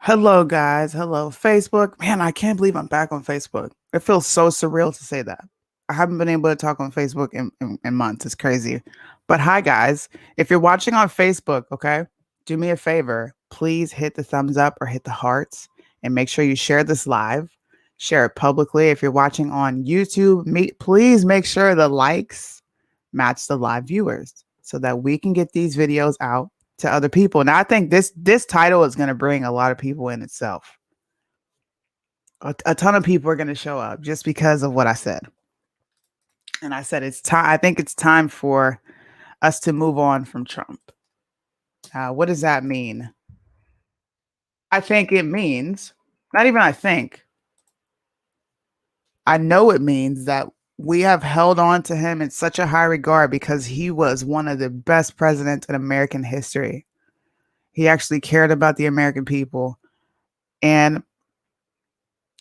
Hello, guys. Hello, Facebook. Man, I can't believe I'm back on Facebook. It feels so surreal to say that. I haven't been able to talk on Facebook in months. It's crazy. But hi, guys. If you're watching on Facebook, okay, do me a favor. Please hit the thumbs up or hit the hearts and make sure you share this live. Share it publicly. If you're watching on YouTube, please make sure the likes match the live viewers so that we can get these videos out to other people. Now, I think this title is going to bring a lot of people in itself. A ton of people are going to show up just because of what I said. And I said it's time. I think it's time for us to move on from Trump. What does that mean? I think it means, not even I think, I know it means that we have held on to him in such a high regard because he was one of the best presidents in American history. He actually cared about the American people. And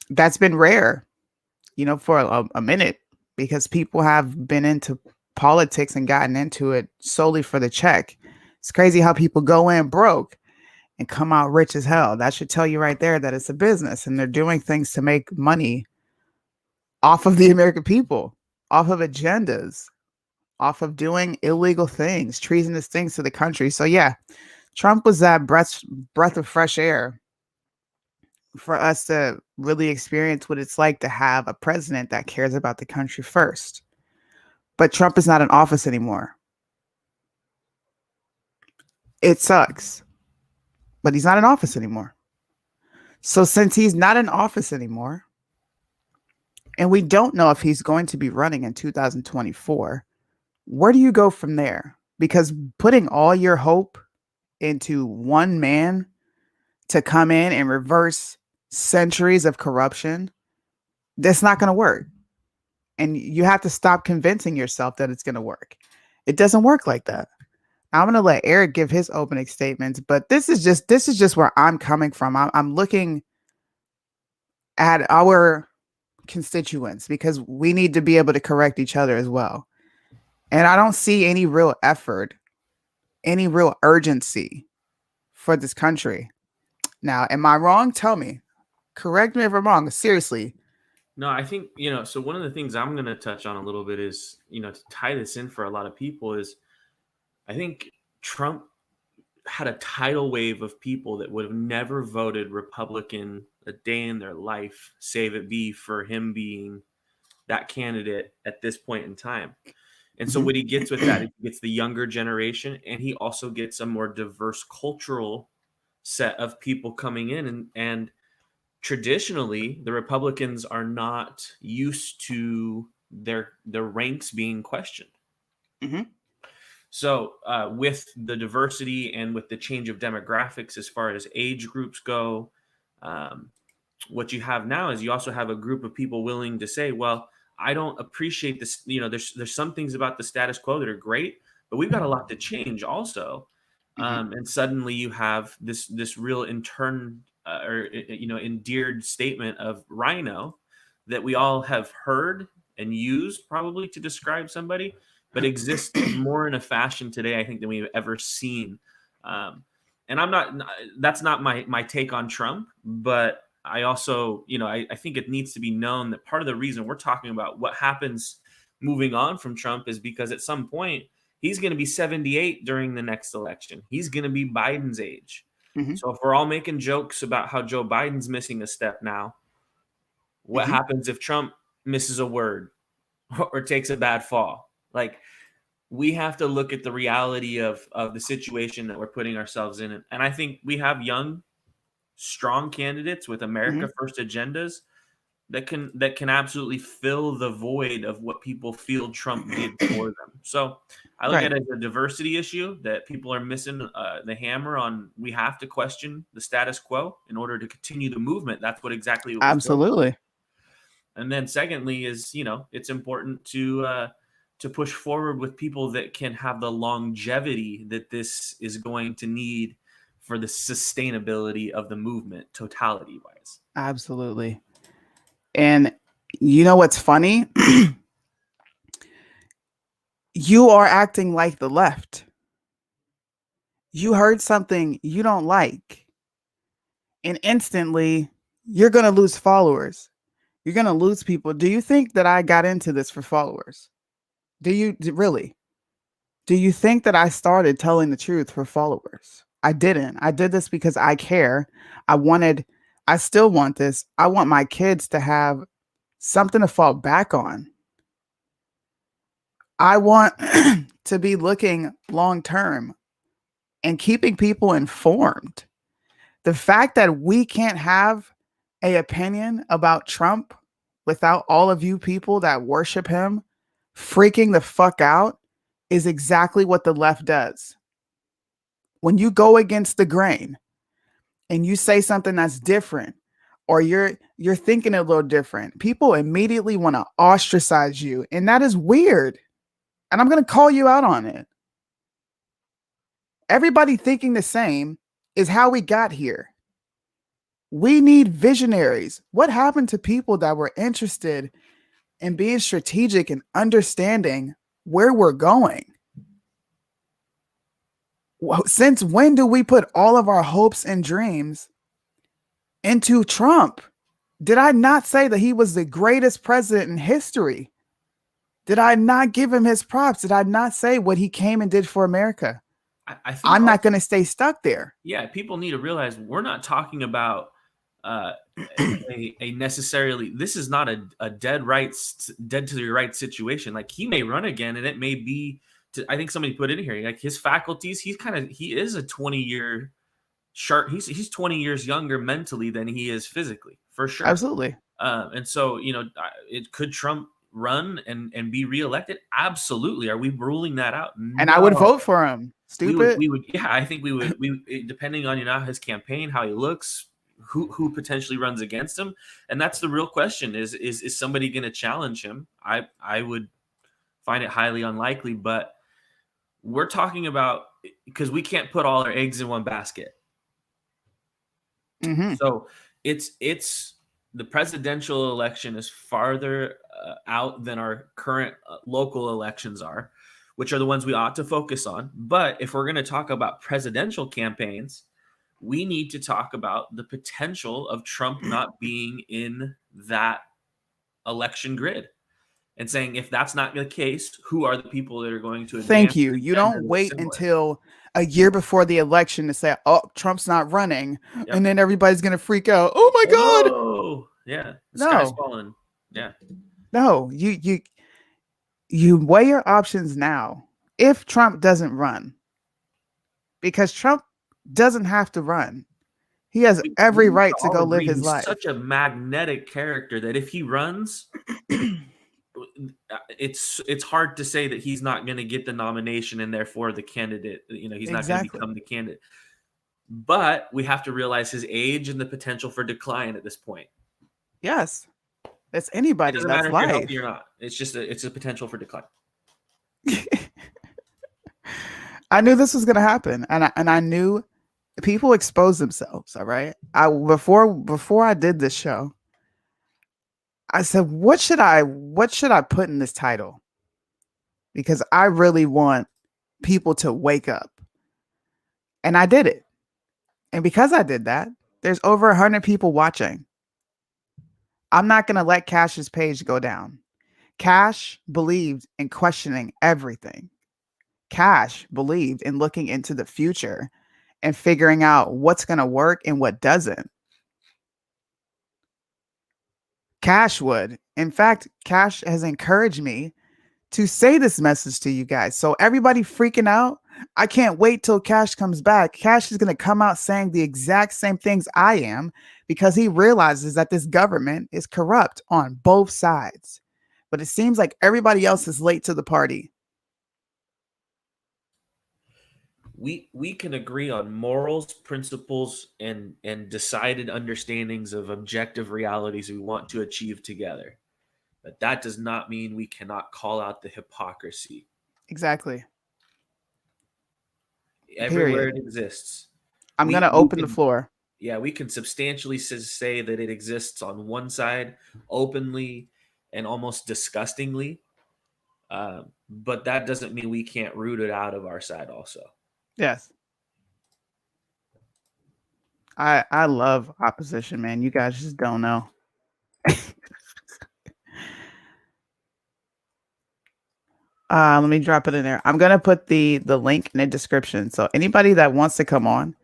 that's been rare, for a minute because people have been into politics and gotten into it solely for the check. It's crazy how people go in broke and come out rich as hell. That should tell you right there that it's a business and they're doing things to make money off of the American people, off of agendas, off of doing illegal things, treasonous things to the country. So yeah, Trump was that breath of fresh air for us to really experience what it's like to have a president that cares about the country first. But Trump is not in office anymore. It sucks, but he's not in office anymore. So since he's not in office anymore, and we don't know if he's going to be running in 2024, where do you go from there? Because putting all your hope into one man to come in and reverse centuries of corruption, that's not going to work. And you have to stop convincing yourself that it's going to work. It doesn't work like that. I'm going to let Eric give his opening statements, but this is just where I'm coming from. I'm looking at our constituents because we need to be able to correct each other as well. And I don't see any real effort, any real urgency for this country. Now, am I wrong? Tell me. Correct me if I'm wrong. Seriously. No, I think, so one of the things I'm going to touch on a little bit is, to tie this in for a lot of people is I think Trump had a tidal wave of people that would have never voted Republican a day in their life, save it be for him being that candidate at this point in time. And so what he gets with that, he gets the younger generation, and he also gets a more diverse cultural set of people coming in. And traditionally, the Republicans are not used to their ranks being questioned. Mm-hmm. So, with the diversity and with the change of demographics as far as age groups go, what you have now is you also have a group of people willing to say, "Well, I don't appreciate this. There's some things about the status quo that are great, but we've got a lot to change also." And suddenly you have this real endeared statement of Rhino that we all have heard and used probably to describe somebody, but exists more in a fashion today, I think, than we've ever seen. And that's not my take on Trump, but I also, I think it needs to be known that part of the reason we're talking about what happens moving on from Trump is because at some point he's going to be 78 during the next election. He's going to be Biden's age. Mm-hmm. So if we're all making jokes about how Joe Biden's missing a step now, what Mm-hmm. happens if Trump misses a word or takes a bad fall? Like, we have to look at the reality of the situation that we're putting ourselves in. And I think we have young, strong candidates with Mm-hmm. America First agendas that can absolutely fill the void of what people feel Trump did for them. So I look Right. at it as a diversity issue that people are missing the hammer on. We have to question the status quo in order to continue the movement. That's what exactly it was built on. Absolutely. And then secondly is, it's important to push forward with people that can have the longevity that this is going to need for the sustainability of the movement totality wise. Absolutely. And you know what's funny? You are acting like the left. You heard something you don't like, and instantly you're going to lose followers. You're going to lose people. Do you think that I got into this for followers? Do you really? Do you think that I started telling the truth for followers? I didn't. I did this because I care. I wanted, I still want this. I want my kids to have something to fall back on. I want to be looking long term and keeping people informed. The fact that we can't have a opinion about Trump without all of you people that worship him freaking the fuck out is exactly what the left does. When you go against the grain and you say something that's different or you're thinking a little different, people immediately want to ostracize you, and that is weird. And I'm going to call you out on it. Everybody thinking the same is how we got here. We need visionaries. What happened to people that were interested in being strategic and understanding where we're going? Since when do we put all of our hopes and dreams into Trump? Did I not say that he was the greatest president in history? Did I not give him his props? Did I not say what he came and did for America? I think I'm also, not going to stay stuck there. yeah, people need to realize we're not talking about uh, a necessarily. This is not a dead to the right situation. Like he may run again, and it may be. I think somebody put it in here. Like his faculties, he is a 20-year sharp. He's 20 years younger mentally than he is physically, for sure. Absolutely. And so it could Trump run and be reelected? Absolutely. Are we ruling that out? And I would No. vote for him. Stupid. We would, yeah, I think we would, depending on, his campaign, how he looks, who potentially runs against him. And that's the real question is somebody going to challenge him? I would find it highly unlikely, but we're talking about, because we can't put all our eggs in one basket. Mm-hmm. So it's the presidential election is farther out than our current local elections are, which are the ones we ought to focus on. But if we're going to talk about presidential campaigns, we need to talk about the potential of Trump not being in that election grid and saying, if that's not the case, who are the people that are going to advance? Thank you. You don't wait until a year before the election to say, oh, Trump's not running. Yep. And then everybody's going to freak out. Oh my God. Oh, yeah. The sky's falling. Yeah. No, you weigh your options now. If Trump doesn't run, because Trump doesn't have to run. He has every right to go live his life. Such a magnetic character that if he runs, it's hard to say that he's not going to get the nomination and therefore the candidate, he's not going to become the candidate. But we have to realize his age and the potential for decline at this point. Yes. That's anybody. It doesn't matter if you're healthy or not. It's just it's a potential for decline. I knew this was going to happen, and I knew people expose themselves. All right. Before I did this show, I said, what should I put in this title? Because I really want people to wake up. And I did it. And because I did that, there's over 100 people watching. I'm not going to let Cash's page go down. Cash believed in questioning everything. Cash believed in looking into the future and figuring out what's going to work and what doesn't. Cash would. In fact, Cash has encouraged me to say this message to you guys. So everybody freaking out, I can't wait till Cash comes back. Cash is going to come out saying the exact same things I am because he realizes that this government is corrupt on both sides. But it seems like everybody else is late to the party. We can agree on morals, principles, and decided understandings of objective realities we want to achieve together. But that does not mean we cannot call out the hypocrisy. Exactly. Everywhere it exists. I'm going to open the floor. Yeah, we can substantially say that it exists on one side openly and almost disgustingly. But that doesn't mean we can't root it out of our side also. Yes. I love opposition, man. You guys just don't know. Let me drop it in there. I'm gonna put the link in the description. So anybody that wants to come on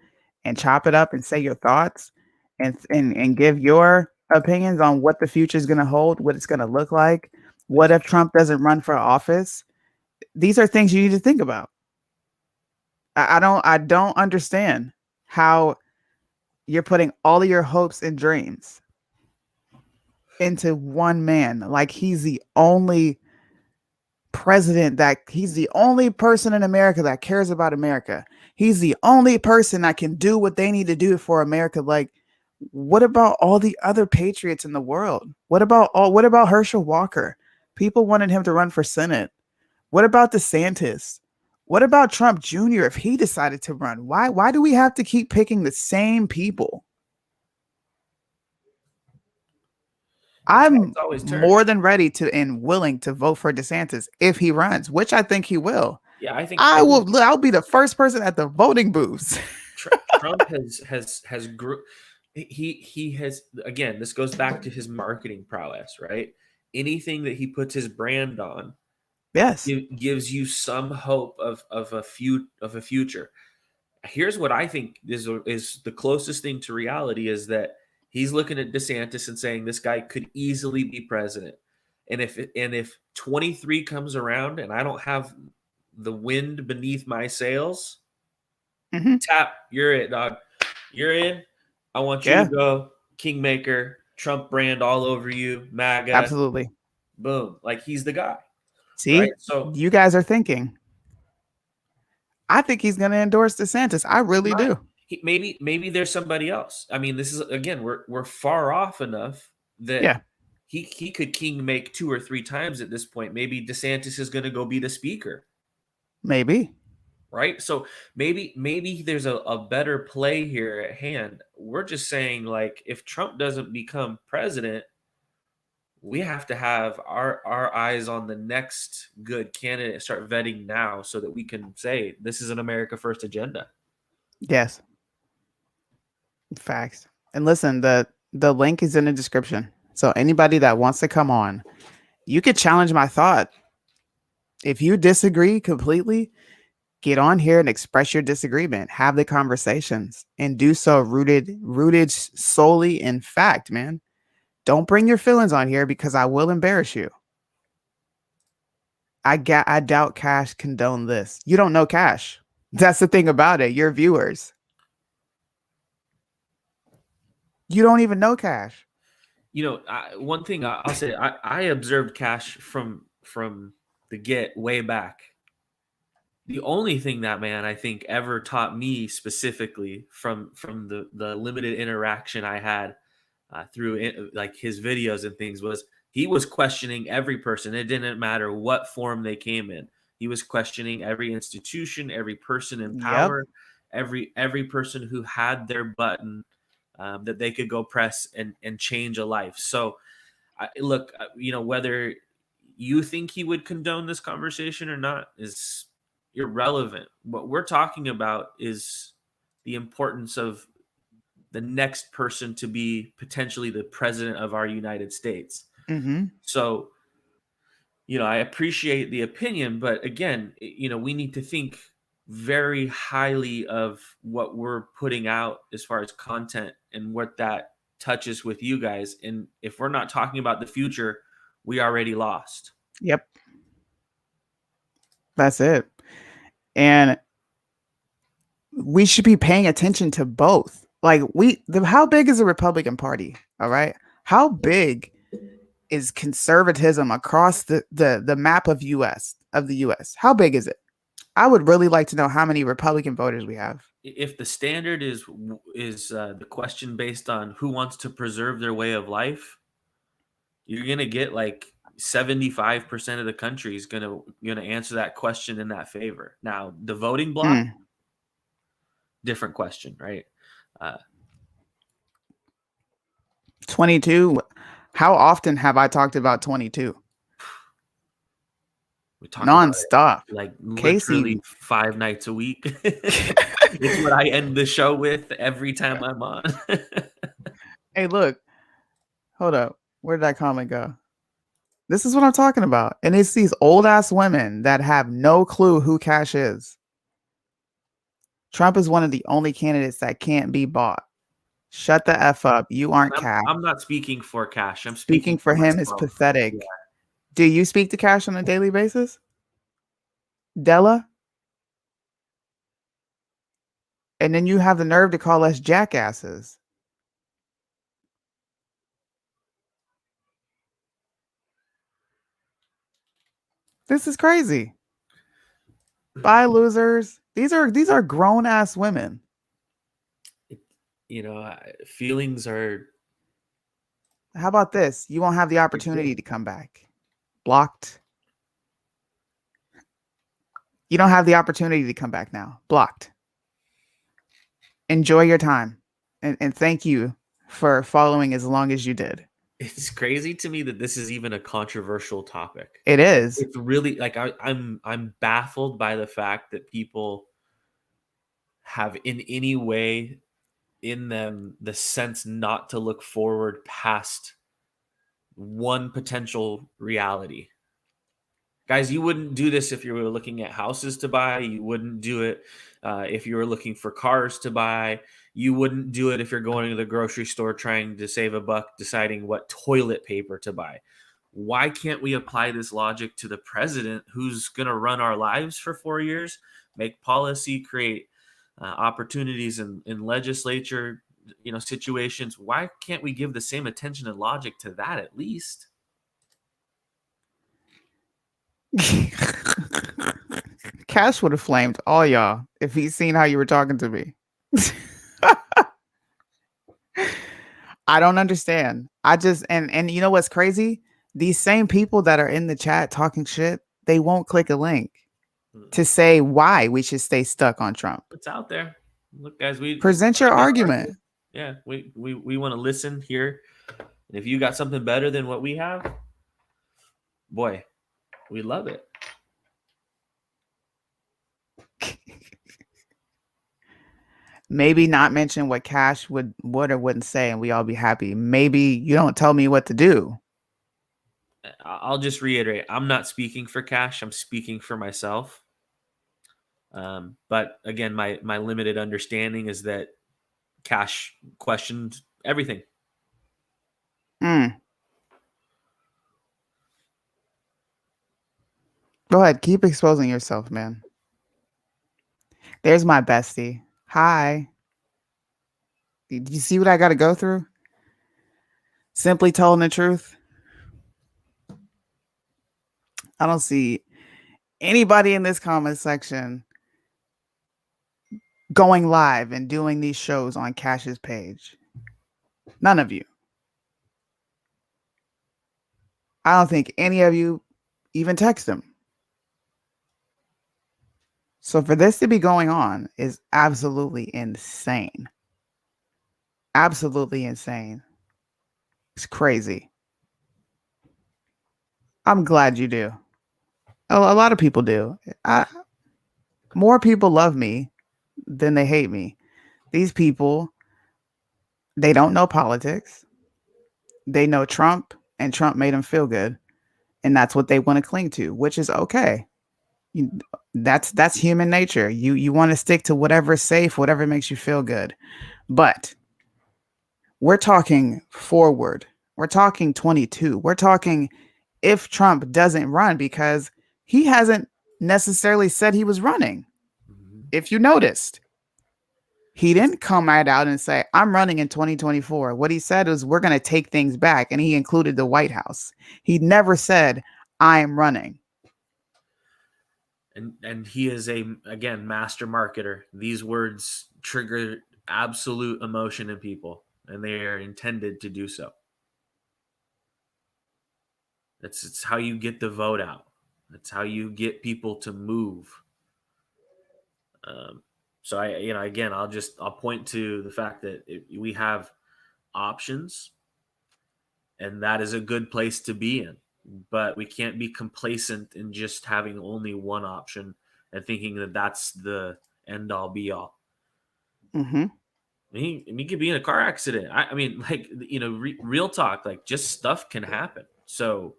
and chop it up and say your thoughts and give your opinions on what the future is gonna hold, what it's gonna look like, what if Trump doesn't run for office? These are things you need to think about. I don't understand how you're putting all of your hopes and dreams into one man. Like he's the only he's the only person in America that cares about America. He's the only person that can do what they need to do for America. Like, what about all the other patriots in the world? What about Herschel Walker? People wanted him to run for Senate. What about DeSantis? What about Trump Jr. if he decided to run? Why do we have to keep picking the same people? I'm more than ready to and willing to vote for DeSantis if he runs, which I think he will. Yeah, I think I'll be the first person at the voting booths. Trump has grew. He has, again, this goes back to his marketing prowess, right? Anything that he puts his brand on, yes, gives you some hope of a future. Here's what I think is the closest thing to reality is that he's looking at DeSantis and saying this guy could easily be president. And if 23 comes around and I don't have the wind beneath my sails, tap, you're it, dog. You're in. I want you to go Kingmaker, Trump brand all over you, MAGA. Absolutely. Boom. Like he's the guy. See, right? So you guys are thinking. I think he's going to endorse DeSantis. I really do. Maybe there's somebody else. I mean, this is, again, we're far off enough that he could king make 2 or 3 times at this point. Maybe DeSantis is going to go be the speaker. Maybe. Right? So maybe there's a better play here at hand. We're just saying, like, if Trump doesn't become president, we have to have our eyes on the next good candidate, start vetting now so that we can say this is an America First agenda. Yes. Facts. And listen, the link is in the description. So anybody that wants to come on, you could challenge my thought. If you disagree completely, get on here and express your disagreement, have the conversations, and do so rooted solely in fact, man. Don't bring your feelings on here because I will embarrass you. I doubt Cash condone this. You don't know Cash. That's the thing about it. Your viewers. You don't even know Cash. You know, one thing I'll say, I observed Cash from the get way back. The only thing that man I think ever taught me specifically from the limited interaction I had through like his videos and things was he was questioning every person. It didn't matter what form they came in. He was questioning every institution, every person in power, every person who had their button that they could go press and change a life. So look, you know, whether you think he would condone this conversation or not is irrelevant. What we're talking about is the importance of the next person to be potentially the president of our United States. So, you know, I appreciate the opinion, but again, you know, we need to think very highly of what we're putting out as far as content and what that touches with you guys. And if we're not talking about the future, we already lost. Yep. That's it. And we should be paying attention to both. Like how big is the Republican Party? All right. How big is conservatism across the map of the US? How big is it? I would really like to know how many Republican voters we have. If the standard is the question based on who wants to preserve their way of life, you're going to get like 75% of the country is going to answer that question in that favor. Now, the voting block, different question, right? 22. How often have I talked about 22? We talk nonstop. like literally Casey. 5 nights a week. It's what I end the show with every time I'm on. Hey, look, hold up. Where did that comment go? This is what I'm talking about. And it's these old ass women that have no clue who Cash is. Trump is one of the only candidates that can't be bought. Shut the F up. You aren't Cash. I'm not speaking for Cash. I'm Speaking speaking for for him is myself. Yeah. pathetic. Do you speak to Cash on a daily basis? Della? And then you have the nerve to call us jackasses. This is crazy. Bye, losers. These are grown ass women. You know, feelings are. How about this? You won't have the opportunity to come back. Blocked. You don't have the opportunity to come back now. Blocked. Enjoy your time. And thank you for following as long as you did. It's crazy to me that this is even a controversial topic. It is. It's really like I'm baffled by the fact that people have in any way in them the sense not to look forward past one potential reality. Guys, you wouldn't do this if you were looking at houses to buy. You wouldn't do it if you were looking for cars to buy. You wouldn't do it if you're going to the grocery store trying to save a buck, deciding what toilet paper to buy. Why can't we apply this logic to the president who's going to run our lives for 4 years, make policy, create opportunities in legislature, situations? Why can't we give the same attention and logic to that at least? Cash would have flamed all y'all if he's seen how you were talking to me. I don't understand. I just and you know what's crazy? These same people that are in the chat talking shit, they won't click a link to say why we should stay stuck on Trump. It's out there. Look, guys, we present your argument. Yeah, we want to listen here. And if you got something better than what we have, boy, we love it. Maybe not mention what Cash would or wouldn't say, and we all be happy. Maybe you don't tell me what to do. I'll just reiterate: I'm not speaking for Cash. I'm speaking for myself. But again, my limited understanding is that Cash questioned everything. Go ahead, keep exposing yourself, man. There's my bestie. Hi. Did you see what I got to go through? Simply telling the truth. I don't see anybody in this comment section going live and doing these shows on Cash's page. None of you. I don't think any of you even text him. So for this to be going on is absolutely insane. Absolutely insane. It's crazy. I'm glad you do. A lot of people do. More people love me than they hate me. These people, they don't know politics. They know Trump, and Trump made them feel good. And that's what they want to cling to, which is okay. That's human nature. You want to stick to whatever's safe, whatever makes you feel good. But we're talking forward. We're talking 22. We're talking if Trump doesn't run, because he hasn't necessarily said he was running. If you noticed, he didn't come right out and say, I'm running in 2024. What he said was, we're going to take things back. And he included the White House. He never said, I am running. And he is again, master marketer. These words trigger absolute emotion in people, and they are intended to do so. It's how you get the vote out. That's how you get people to move. So I'll point to the fact that we have options, and that is a good place to be in. But we can't be complacent in just having only one option and thinking that that's the end all be all. Mm-hmm. He could be in a car accident. I mean, like, real talk, like, just stuff can happen. So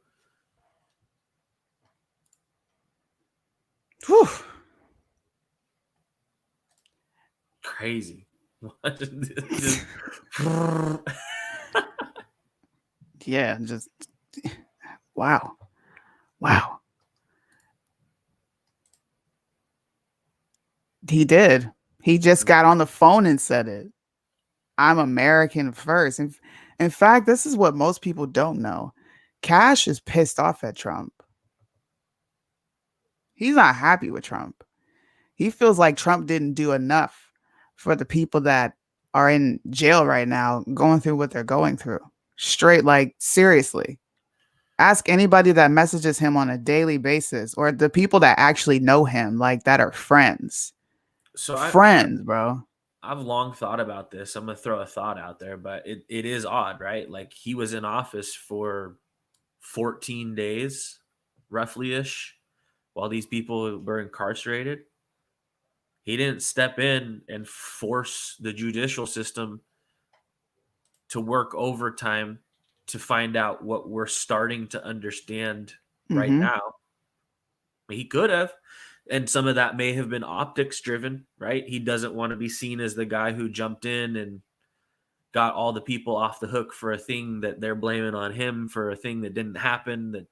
Whew. crazy. Yeah, just wow. Wow. He did. He just got on the phone and said it. I'm American first. In fact, this is what most people don't know. Cash is pissed off at Trump. He's not happy with Trump. He feels like Trump didn't do enough for the people that are in jail right now, going through what they're going through. Straight, like, seriously. Ask anybody that messages him on a daily basis or the people that actually know him, like that are friends. so Friends, bro. I've long thought about this. I'm gonna throw a thought out there, but it is odd, right? Like, he was in office for 14 days, roughly ish, while these people were incarcerated. He didn't step in and force the judicial system to work overtime to find out what we're starting to understand right Mm-hmm. now. He could have, and some of that may have been optics driven, right? He doesn't want to be seen as the guy who jumped in and got all the people off the hook for a thing that they're blaming on him for a thing that didn't happen. That,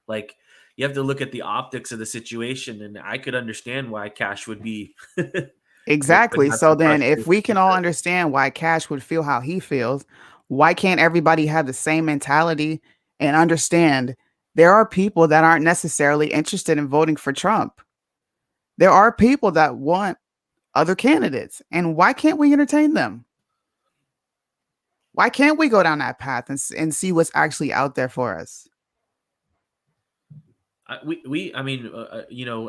like, you have to look at the optics of the situation, and I could understand why Cash would be would Exactly. have So some then, if frustration we can all because understand why Cash would feel how he feels, why can't everybody have the same mentality and understand there are people that aren't necessarily interested in voting for Trump? There are people that want other candidates. And why can't we entertain them? Why can't we go down that path and see what's actually out there for us? I mean,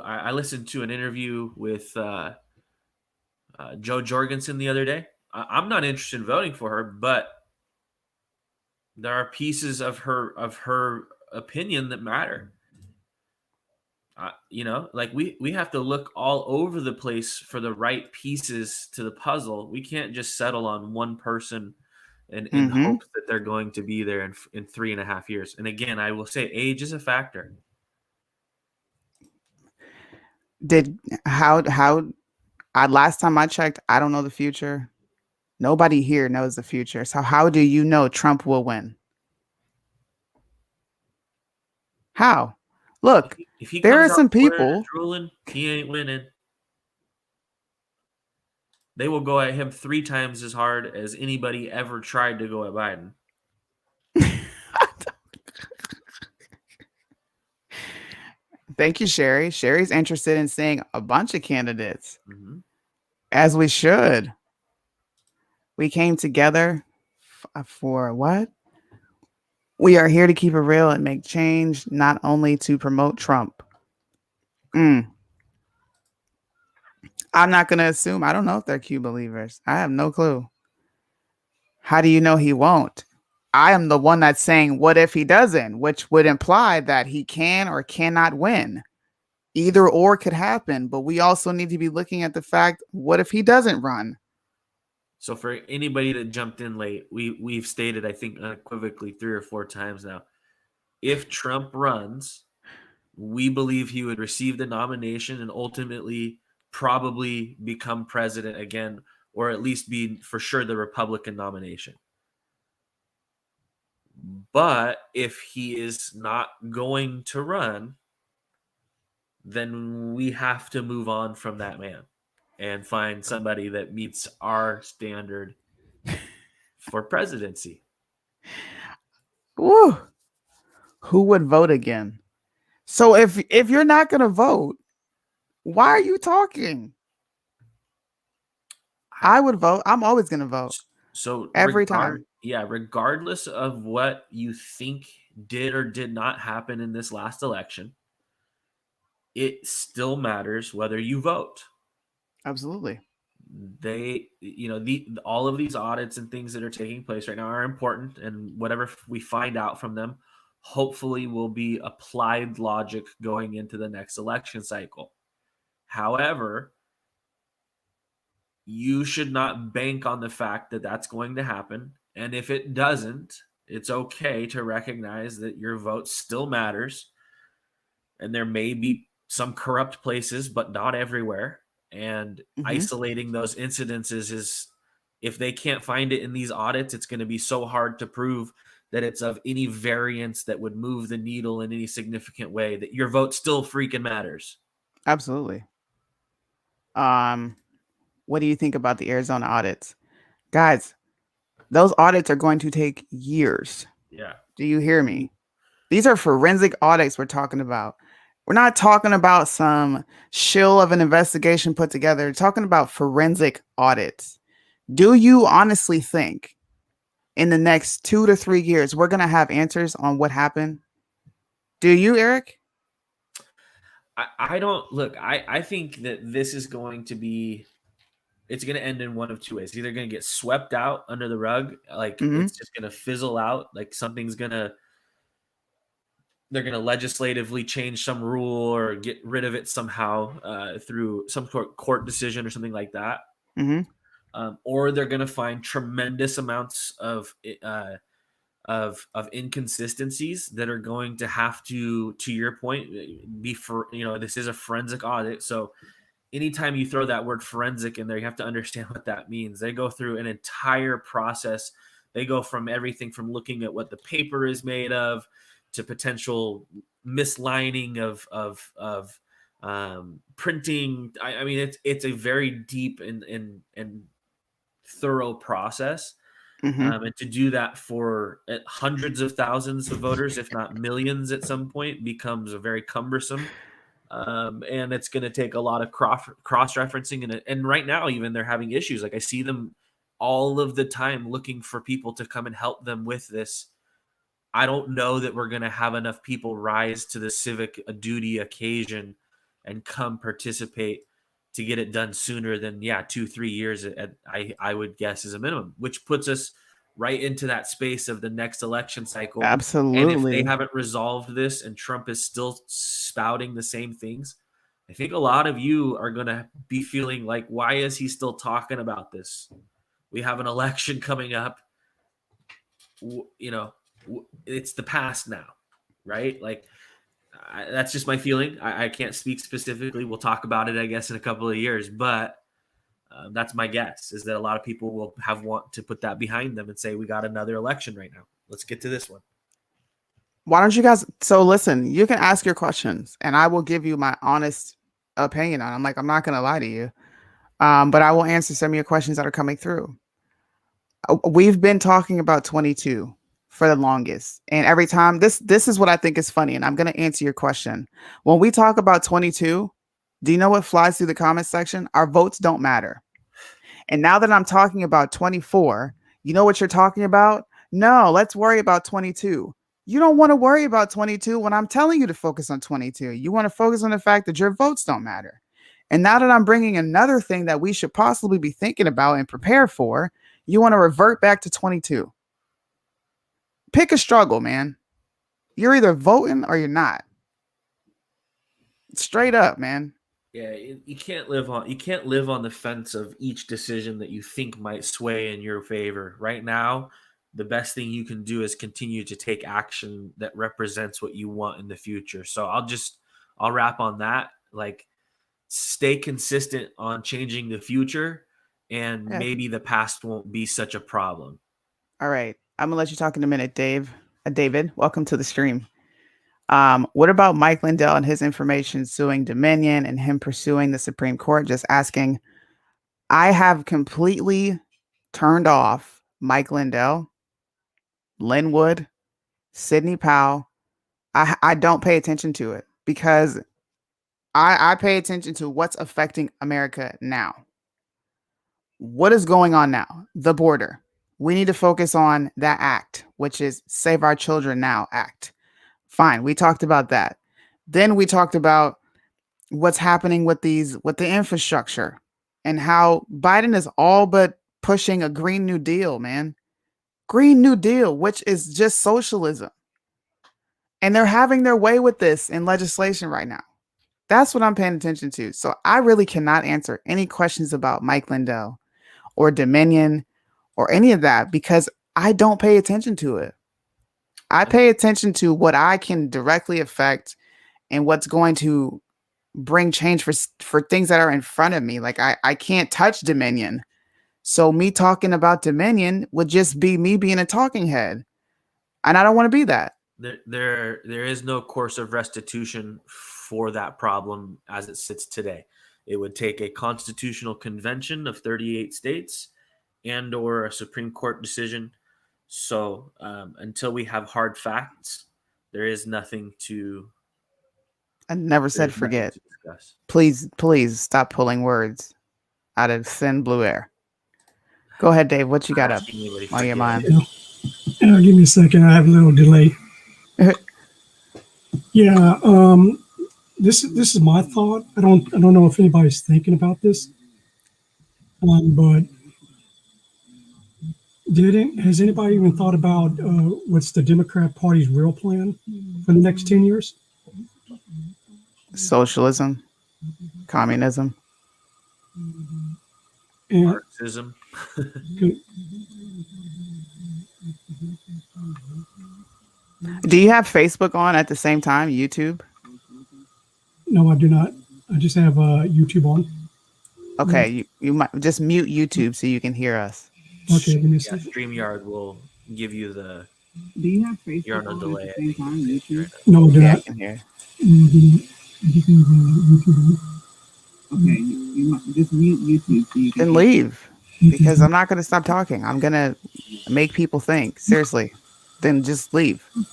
I listened to an interview with Joe Jorgensen the other day. I'm not interested in voting for her, but there are pieces of her opinion that matter. Like, we have to look all over the place for the right pieces to the puzzle. We can't just settle on one person and in Mm-hmm. hopes that they're going to be there in 3.5 years. And again, I will say age is a factor. Did how I last time I checked, I don't know the future. Nobody here knows the future. So how do you know Trump will win? How? If Look, if he there comes are out some swearing and people. drooling, he ain't winning. They will go at him 3 times as hard as anybody ever tried to go at Biden. Thank you, Sherry. Sherry's interested in seeing a bunch of candidates, Hmm. as we should. We came together for what? We are here to keep it real and make change, not only to promote Trump. Mm. I'm not going to assume. I don't know if they're Q believers. I have no clue. How do you know he won't? I am the one that's saying, what if he doesn't? Which would imply that he can or cannot win. Either or could happen, but we also need to be looking at the fact, what if he doesn't run? So for anybody that jumped in late, we've stated, I think, unequivocally 3 or 4 times now, if Trump runs, we believe he would receive the nomination and ultimately probably become president again, or at least be for sure the Republican nomination. But if he is not going to run, then we have to move on from that man and find somebody that meets our standard for presidency. Woo, who would vote again? So if you're not going to vote, why are you talking? I, I would vote. I'm always going to vote so every time. regardless of what you think did or did not happen in this last election, it still matters whether you vote. Absolutely. The all of these audits and things that are taking place right now are important, and whatever we find out from them hopefully will be applied logic going into the next election cycle. However, you should not bank on the fact that that's going to happen. And if it doesn't, it's okay to recognize that your vote still matters. And there may be some corrupt places, but not everywhere. And Mm-hmm. isolating those incidences is, if they can't find it in these audits, it's going to be so hard to prove that it's of any variance that would move the needle in any significant way that your vote still freaking matters. Absolutely. What do you think about the Arizona audits? Guys, those audits are going to take years. Yeah. Do you hear me? These are forensic audits we're talking about. We're not talking about some shill of an investigation put together. We're talking about forensic audits. Do you honestly think in the next 2 to 3 years we're going to have answers on what happened? Do you, Eric? I don't look, I think that this is going to be, it's going to end in one of two ways. It's either going to get swept out under the rug, like Mm-hmm. it's just going to fizzle out, like something's going to, they're going to legislatively change some rule or get rid of it somehow through some court decision or something like that. Mm-hmm. Or they're going to find tremendous amounts of inconsistencies that are going to have to your point, be for, this is a forensic audit. So anytime you throw that word forensic in there, you have to understand what that means. They go through an entire process. They go from everything from looking at what the paper is made of to potential mislining of printing. I mean, it's a very deep and thorough process. Mm-hmm. And to do that for hundreds of thousands of voters, if not millions at some point, becomes a very cumbersome. And it's going to take a lot of cross-referencing. And right now, even they're having issues. Like I see them all of the time looking for people to come and help them with this. I don't know that we're going to have enough people rise to the civic duty occasion and come participate to get it done sooner than 2-3 years I would guess is a minimum, which puts us right into that space of the next election cycle. And if they Absolutely. haven't resolved this and Trump is still spouting the same things, I think a lot of you are going to be feeling like, why is he still talking about this? We have an election coming up. It's the past now, right? Like, that's just my feeling. I can't speak specifically. We'll talk about it, I guess, in a couple of years. But that's my guess, is that a lot of people will want to put that behind them and say, we got another election right now. Let's get to this one. Why don't you guys? So listen, you can ask your questions and I will give you my honest opinion on it. I'm not going to lie to you. But I will answer some of your questions that are coming through. We've been talking about 22 for the longest. And every time this is what I think is funny. And I'm going to answer your question. When we talk about 22, do you know what flies through the comment section? Our votes don't matter. And now that I'm talking about 24, you know what you're talking about? No, let's worry about 22. You don't want to worry about 22 when I'm telling you to focus on 22. You want to focus on the fact that your votes don't matter. And now that I'm bringing another thing that we should possibly be thinking about and prepare for, you want to revert back to 22. Pick a struggle, man. You're either voting or you're not. Straight up, man. Yeah, you can't live on the fence of each decision that you think might sway in your favor. Right now, the best thing you can do is continue to take action that represents what you want in the future. So I'll wrap on that. Like, stay consistent on changing the future, and Yeah. maybe the past won't be such a problem. All right. I'm gonna let you talk in a minute, Dave. David, welcome to the stream. What about Mike Lindell and his information suing Dominion and him pursuing the Supreme Court? Just asking. I have completely turned off Mike Lindell, Linwood, Sidney Powell. I don't pay attention to it because I pay attention to what's affecting America now. What is going on now? The border. We need to focus on that act, which is Save Our Children Now Act. Fine, we talked about that. Then we talked about what's happening with the infrastructure and how Biden is all but pushing a Green New Deal, man. Green New Deal, which is just socialism. And they're having their way with this in legislation right now. That's what I'm paying attention to. So I really cannot answer any questions about Mike Lindell or Dominion or any of that because I don't pay attention to it. I pay attention to what I can directly affect and what's going to bring change for things that are in front of me. Like I can't touch Dominion. So me talking about Dominion would just be me being a talking head. And I don't want to be that. There is no course of restitution for that problem as it sits today. It would take a constitutional convention of 38 states and or a Supreme Court decision. So until we have hard facts, there is nothing to. I never said forget. Please stop pulling words out of thin blue air. Go ahead, Dave. What you got up on your mind? Give me a second. I have a little delay. Yeah. This is my thought. I don't know if anybody's thinking about this. But has anybody even thought about what's the Democrat Party's real plan for the next 10 years? Socialism, communism, Marxism. Do you have Facebook on at the same time? YouTube? No, I do not. I just have YouTube on. Okay, you might just mute YouTube so you can hear us. Okay, give me a second. StreamYard will give you the. Do you have Facebook You're on a delay. at the same time? YouTube? No, I do Yeah, I not. can hear. Okay, you might just mute YouTube so you can. Then leave because I'm not going to stop talking. I'm going to make people think. Seriously. Then just leave. What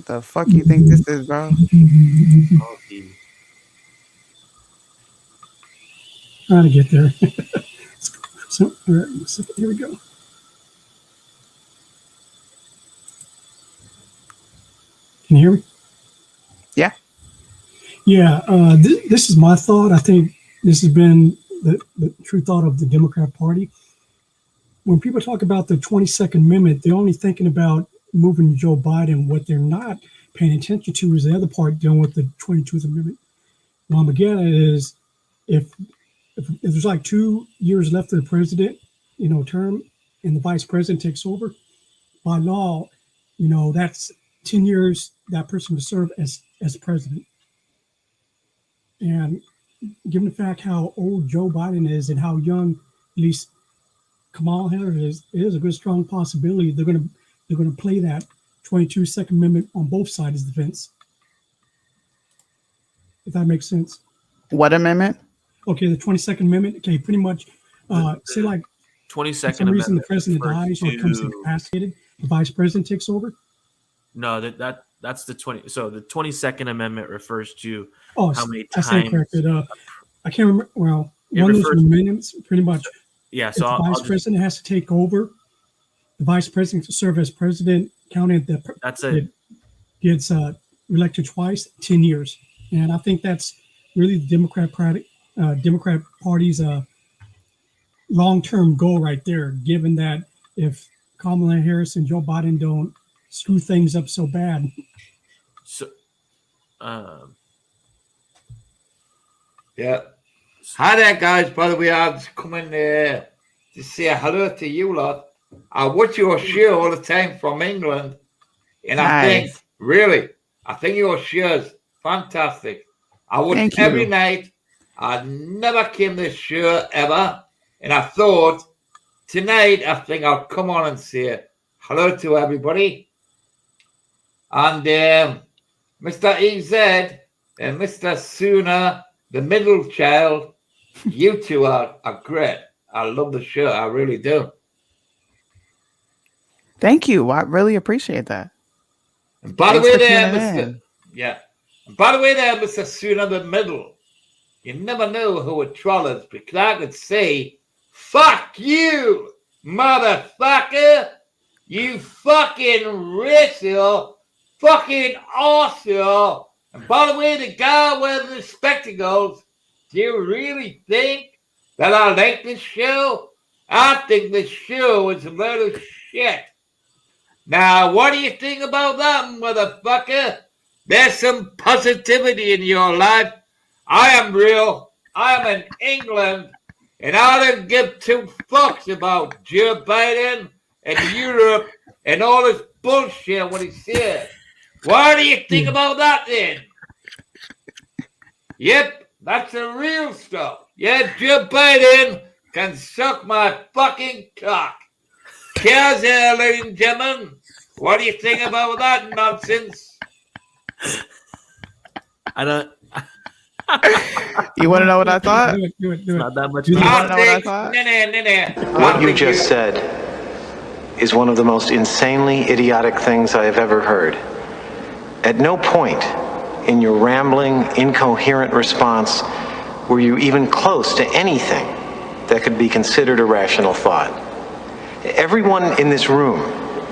the fuck you think this is, bro? Trying to get there. So, all right, here we go. Can you hear me? Yeah. Yeah. This is my thought. I think this has been the true thought of the Democrat Party. When people talk about the 22nd Amendment, they're only thinking about moving Joe Biden. What they're not paying attention to is the other part dealing with the 22nd Amendment. What I'm getting at is if there's like 2 years left of the president, term, and the vice president takes over, by law, that's 10 years that person to serve as president. And given the fact how old Joe Biden is and how young, at least Kamala Harris is a good strong possibility they're going to play that 22nd Amendment on both sides of the fence. If that makes sense. What amendment? Okay, the 22nd Amendment. Okay, pretty much. Say like 22nd for some reason Amendment. the president dies or becomes incapacitated, the vice president takes over. No, that's the 20. So the 22nd Amendment refers to Oh, how many I stand times. corrected. I can't remember. Well, It one of those refers- amendments pretty much. Yeah, If so the I'll vice just, president has to take over, the vice president to serve as president, counted that that's it. gets elected twice, 10 years. And I think that's really the Democrat Party's long-term goal right there, given that if Kamala Harris and Joe Biden don't screw things up so bad. So, Yeah. Hi there, guys. By the way, I was coming to say hello to you lot. I watch your show all the time from England, and I think, Nice. really, I think your show is fantastic. I watch Thank every you. night. I never came to this show ever, and I thought tonight I think I'll come on and say hello to everybody. And Mr. EZ and Mr. Sooner, the middle child, you two are great. I love the show. I really do. Thank you. I really appreciate that. And by the Thanks way for there, tuning Mr. in. Yeah. And by the way there, Mr. Sooner, the middle. You never know who a troll is, because I could say, fuck you, motherfucker. You fucking racial, fucking arsehole. And by the way, the guy wearing the spectacles, do you really think that I like this show? I think this show is a load of shit. Now, what do you think about that, motherfucker? There's some positivity in your life. I am real. I am in England. And I don't give two fucks about Joe Biden and Europe and all this bullshit what he said. What do you think about that then? Yep, that's the real stuff. Yeah, Joe Biden can suck my fucking cock. Cheers, ladies and gentlemen. What do you think about that nonsense? I don't. You want to know what I thought? Do it. Not that much. You better. wanna know what I thought? What you just said is one of the most insanely idiotic things I have ever heard. At no point in your rambling, incoherent response were you even close to anything that could be considered a rational thought. Everyone in this room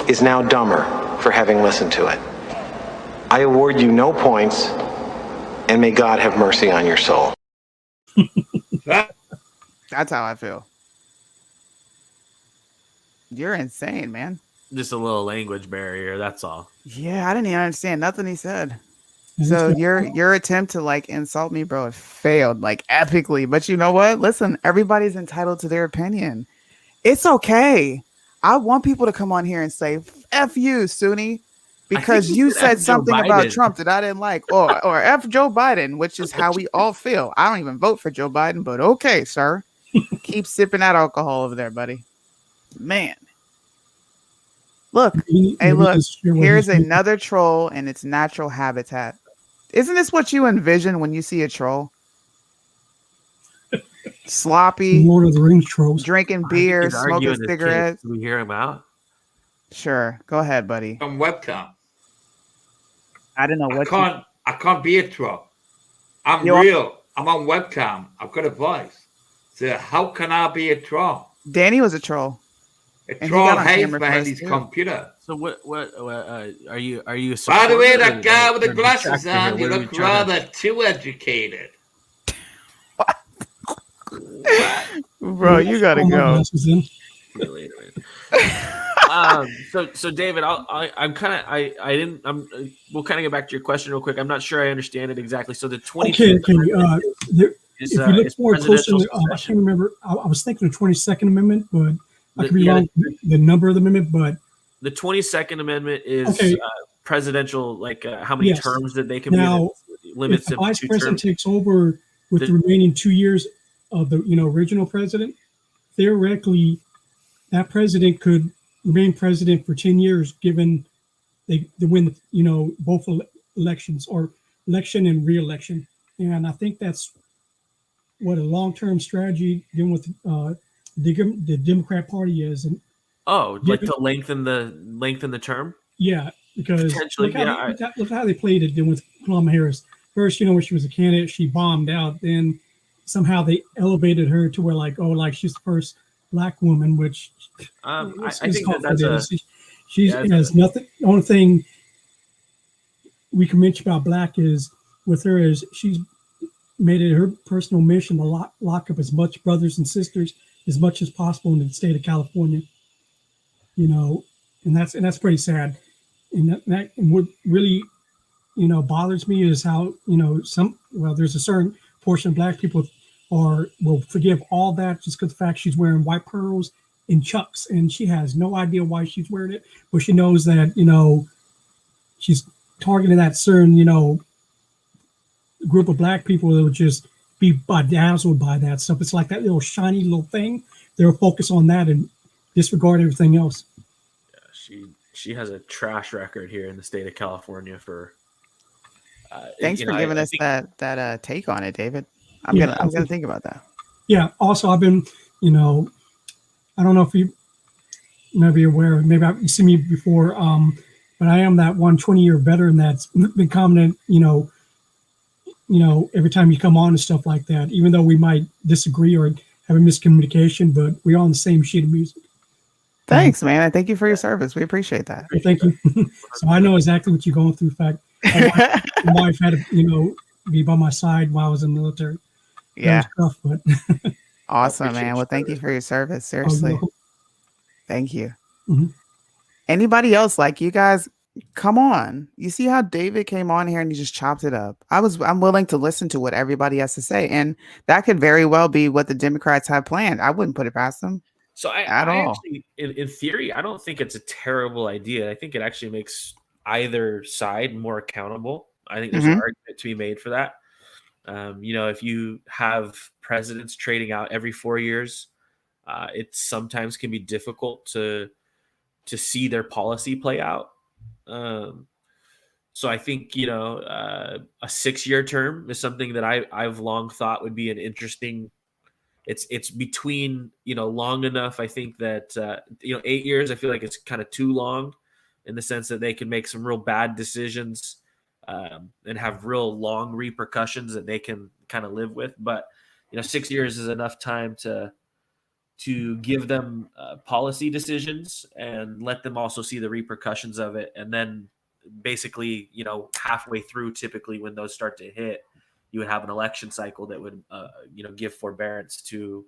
is now dumber for having listened to it. I award you no points, and may God have mercy on your soul. That's how I feel. You're insane, man. Just a little language barrier. That's all. Yeah, I didn't even understand nothing he said. So your attempt to like insult me, bro, it failed like epically. But you know what? Listen, everybody's entitled to their opinion. It's okay. I want people to come on here and say "F you, Sunni," because you said something about Trump that I didn't like, or "F Joe Biden," which is how we all feel. I don't even vote for Joe Biden, but okay, sir. Keep sipping that alcohol over there, buddy. Man. Look, hey, look, here's another troll in its natural habitat. Isn't this what you envision when you see a troll? Sloppy, Lord of the Rings trolls, drinking beer, He's smoking arguing his case. cigarettes. Can we hear him out? Sure, go ahead, buddy. On webcam. I don't know what I can't be a troll. I'm You are- real. I'm on webcam. I've got a voice. So how can I be a troll? Danny was a troll. A he troll got on hides camera behind first, his too. computer. So what are you? Are you? A By the way, supporter that or- guy with the or glasses detractor on, here? you What are look we trying to- rather too educated. Bro, you gotta go. So David, I'm kind of I didn't we'll kind of get back to your question real quick. I'm not sure I understand it exactly. So the 20 Okay. If you look is more closely, presidential I can't remember. I was thinking the 22nd Amendment, but I could be wrong. The number of the amendment, but the 22nd Amendment is Okay. Presidential. Like how many Yes. terms that they can Now, be? Limits if the of vice 2 president terms. takes over with the remaining 2 years of the original president, theoretically, that president could remain president for 10 years, given they win both elections, or election and re-election. And I think that's what a long-term strategy dealing with the Democrat Party is. And Like to lengthen the term. yeah, because Potentially, look how they played it with Kamala Harris. First, when she was a candidate, she bombed out. Then somehow they elevated her to where she's the first Black woman, which I think that's she has nothing. The only thing we can mention about Black is with her is she's made it her personal mission to lock up as much brothers and sisters as much as possible in the state of California. And that's pretty sad. And what really bothers me is how there's a certain portion of Black people will forgive all that just because the fact she's wearing white pearls and Chucks, and she has no idea why she's wearing it, but she knows that she's targeting that certain group of Black people that would just be bedazzled by that stuff. It's like that little shiny little thing. They'll focus on that and disregard everything else. Yeah, she has a trash record here in the state of California for. Thanks for giving us that take on it, David. I'm gonna think about that. Yeah. Also, I've been, I don't know if you may be aware, maybe you've seen me before, but I am that 20-year veteran that's been commenting, every time you come on and stuff like that, even though we might disagree or have a miscommunication, but we're on the same sheet of music. Thanks, man. Thank you for your service. We appreciate that. Thank you. So I know exactly what you're going through. In fact, my wife had to, be by my side while I was in the military. Yeah. Tough, but Awesome, man. Well, thank you for your service. Seriously. Thank you. Mhm. Anybody else, like you guys, Come on. You see how David came on here and he just chopped it up. I'm willing to listen to what everybody has to say. And that could very well be what the Democrats have planned. I wouldn't put it past them So at I all. actually, in theory, I don't think it's a terrible idea. I think it actually makes either side more accountable. I think there's an Hmm. argument to be made for that. If you have presidents trading out every 4 years, it sometimes can be difficult to see their policy play out. Um, so I think a 6-year term is something that I've long thought would be an interesting. It's between long enough. I think that 8 years. I feel like it's kind of too long, in the sense that they can make some real bad decisions and have real long repercussions that they can kind of live with. But 6 years is enough time to give them policy decisions and let them also see the repercussions of it. And then basically, halfway through, typically when those start to hit, you would have an election cycle that would, give forbearance to,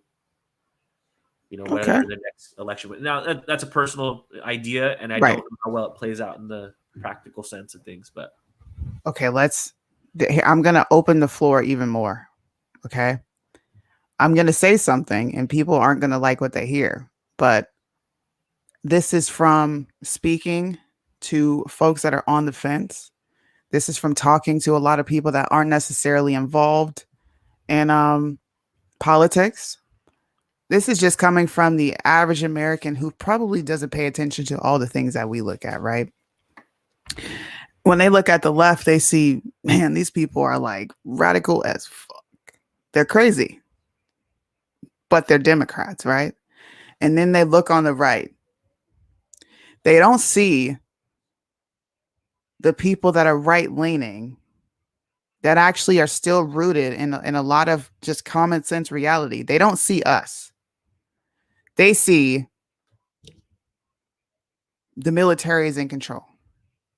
Okay. whatever the next election would. Now, that's a personal idea, and I Right. don't know how well it plays out in the practical sense of things, but Okay. I'm going to open the floor even more. Okay. I'm going to say something and people aren't going to like what they hear, but this is from speaking to folks that are on the fence. This is from talking to a lot of people that aren't necessarily involved in politics. This is just coming from the average American who probably doesn't pay attention to all the things that we look at, right? When they look at the left, they see, man, these people are like radical as fuck. They're crazy, but they're Democrats, right? And then they look on the right. They don't see the people that are right leaning that actually are still rooted in a lot of just common sense reality. They don't see us. They see the military is in control.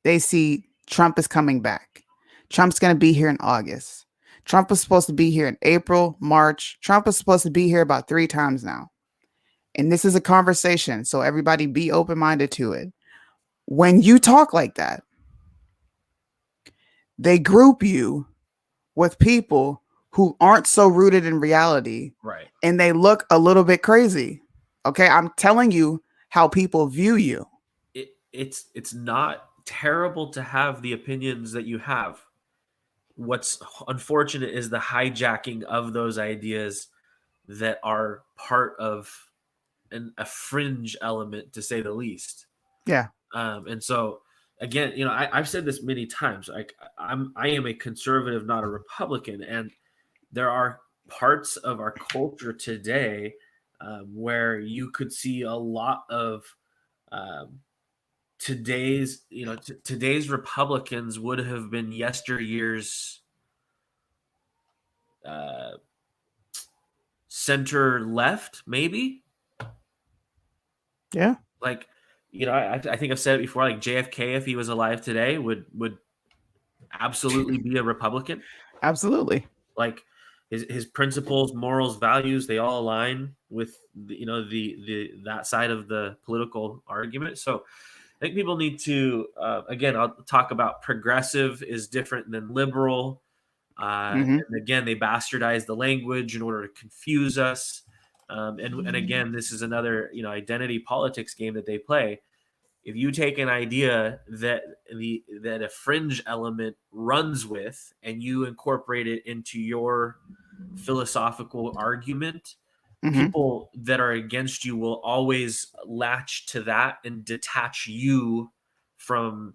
They see Trump is coming back. Trump's going to be here in August. Trump was supposed to be here in April, March. Trump was supposed to be here about 3 times now. And this is a conversation, so everybody be open-minded to it. When you talk like that, they group you with people who aren't so rooted in reality, right. and they look a little bit crazy. Okay, I'm telling you how people view you. It's not terrible to have the opinions that you have. What's unfortunate is the hijacking of those ideas that are part of a fringe element, to say the least. Yeah. And so again, I've said this many times. Like I am a conservative, not a Republican, and there are parts of our culture today where you could see a lot of today's today's Republicans would have been yesteryear's center left, maybe. Yeah. Like, I think I've said it before. Like JFK, if he was alive today, would absolutely be a Republican. Absolutely. Like his principles, morals, values, they all align with the that side of the political argument. So I think people need to again, I'll talk about progressive is different than liberal. And again, they bastardize the language in order to confuse us. And again, this is another identity politics game that they play. If you take an idea that a fringe element runs with and you incorporate it into your philosophical argument, people that are against you will always latch to that and detach you from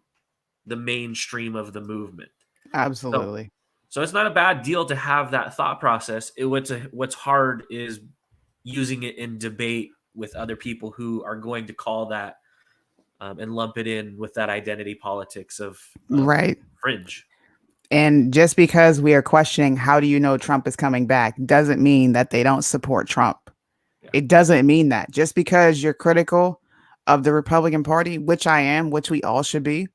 the mainstream of the movement. Absolutely. So it's not a bad deal to have that thought process. What's hard is using it in debate with other people who are going to call that and lump it in with that identity politics of right. fringe. And just because we are questioning how do you know Trump is coming back doesn't mean that they don't support Trump. Yeah. It doesn't mean that. Just because you're critical of the Republican Party, which I am, which we all should be,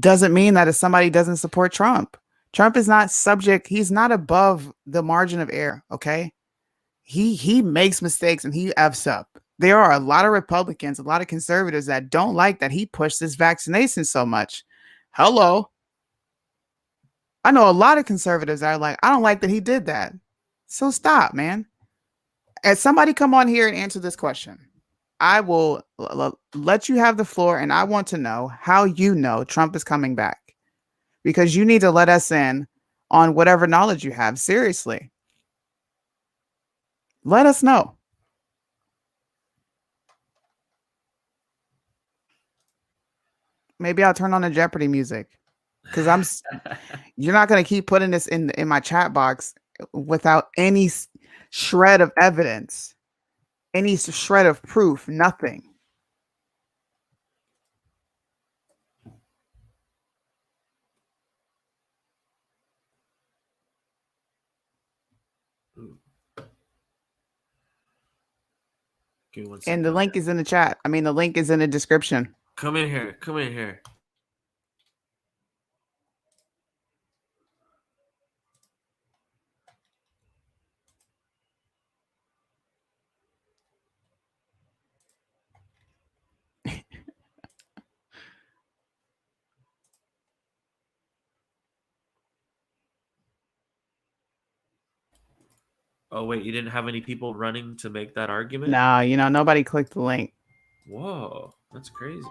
doesn't mean that if somebody doesn't support Trump, Trump is not subject. He's not above the margin of error. Okay. He makes mistakes and he F's up. There are a lot of Republicans, a lot of conservatives that don't like that he pushed this vaccination so much. Hello. I know a lot of conservatives that are like, I don't like that he did that. So stop, man. And somebody come on here and answer this question. I will let you have the floor, and I want to know how you know Trump is coming back, because you need to let us in on whatever knowledge you have. Seriously. Let us know. Maybe I'll turn on the Jeopardy music, because you're not going to keep putting this in my chat box without any shred of evidence, any shred of proof, nothing. And the link is in the chat. I mean, the link is in the description. Come in here. Come in here. Oh, wait, you didn't have any people running to make that argument? No, nobody clicked the link. Whoa, that's crazy.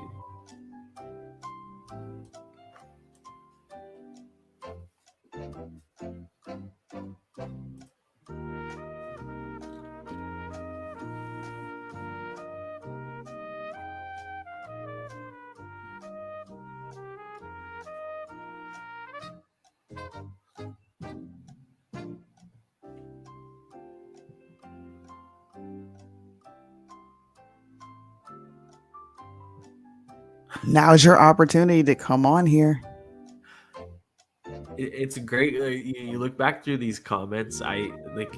Now's your opportunity to come on here. It's great. You look back through these comments. I like,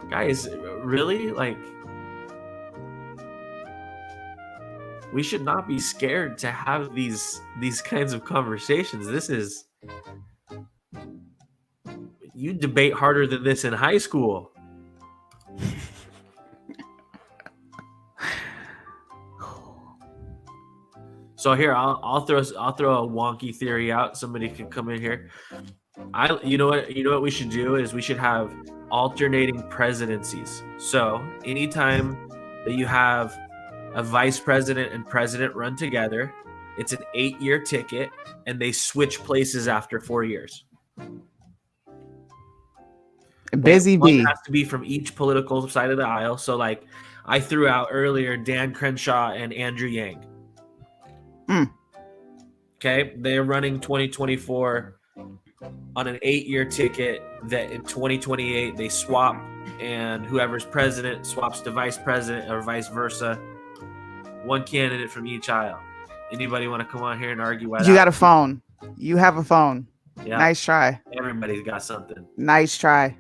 guys, really? Like, we should not be scared to have these kinds of conversations. This is, you debate harder than this in high school. So here, I'll throw a wonky theory out. Somebody can come in here. You know what we should do is we should have alternating presidencies. So anytime that you have a vice president and president run together, it's an 8-year ticket, and they switch places after 4 years. Busy One bee. has to be from each political side of the aisle. So like I threw out earlier, Dan Crenshaw and Andrew Yang. Okay, they're running 2024 on an 8-year ticket that in 2028 they swap, and whoever's president swaps to vice president or vice versa. One candidate from each aisle. Anybody want to come on here and argue why? You got a phone. You have a phone. Yeah. Nice try. Everybody's got something. Nice try.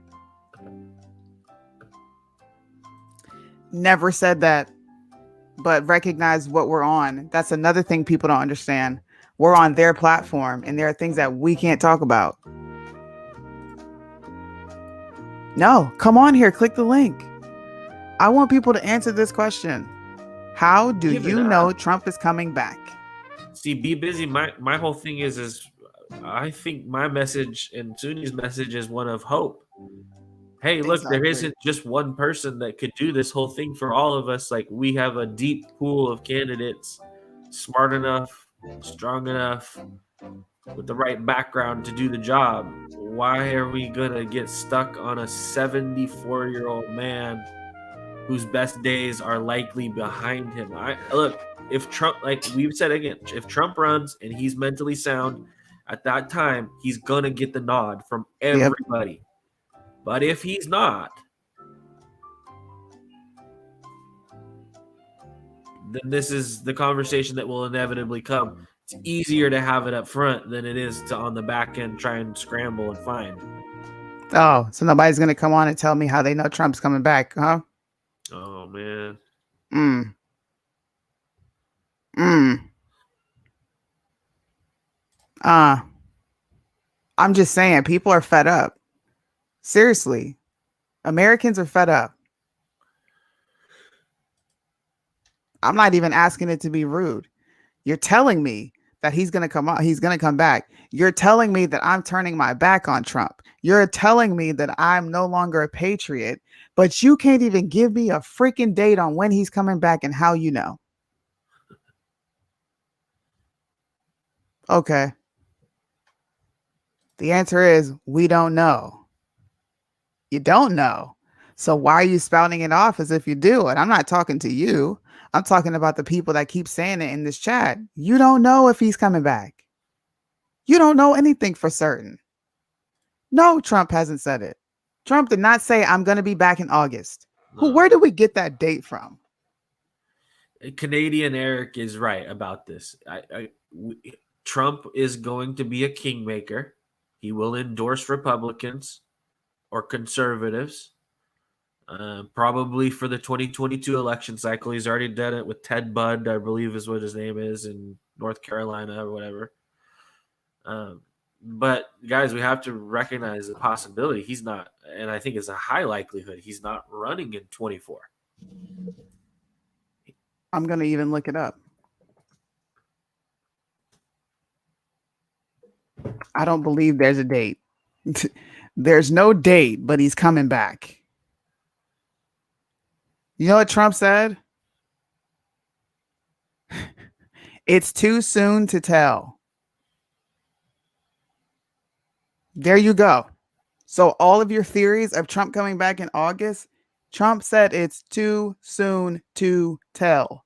Never said that, but recognize what we're on. That's another thing people don't understand. We're on their platform, and there are things that we can't talk about. No, come on here. Click the link. I want people to answer this question. How do you know Trump is coming back? See, be busy. My whole thing is I think my message and Suni's message is one of hope. Hey, look, Exactly. there isn't just one person that could do this whole thing for all of us. Like, we have a deep pool of candidates, smart enough, strong enough, with the right background to do the job. Why are we gonna get stuck on a 74-year-old man whose best days are likely behind him? Look, if Trump, like we've said again, if Trump runs and he's mentally sound, at that time he's gonna get the nod from everybody. Yep. But if he's not, then this is the conversation that will inevitably come. It's easier to have it up front than it is to on the back end try and scramble and find. Oh, so nobody's going to come on and tell me how they know Trump's coming back, huh? Oh, man. I'm just saying, people are fed up. Seriously. Americans are fed up. I'm not even asking it to be rude. You're telling me that he's going to come out. He's going to come back. You're telling me that I'm turning my back on Trump. You're telling me that I'm no longer a patriot, but you can't even give me a freaking date on when he's coming back and how you know. Okay. The answer is we don't know. You don't know. So why are you spouting it off as if you do it? I'm not talking to you. I'm talking about the people that keep saying it in this chat. You don't know if he's coming back. You don't know anything for certain. No, Trump hasn't said it. Trump did not say, I'm going to be back in August. No. Where did we get that date from? Canadian Eric is right about this. Trump is going to be a kingmaker. He will endorse Republicans or conservatives, probably for the 2022 election cycle. He's already done it with Ted Budd, I believe is what his name is, in North Carolina or whatever. But guys, we have to recognize the possibility he's not, and I think it's a high likelihood he's not running in 24. I'm going to even look it up. I don't believe there's a date. There's no date, but he's coming back. You know what Trump said? It's too soon to tell. There you go. So all of your theories of Trump coming back in August, Trump said it's too soon to tell.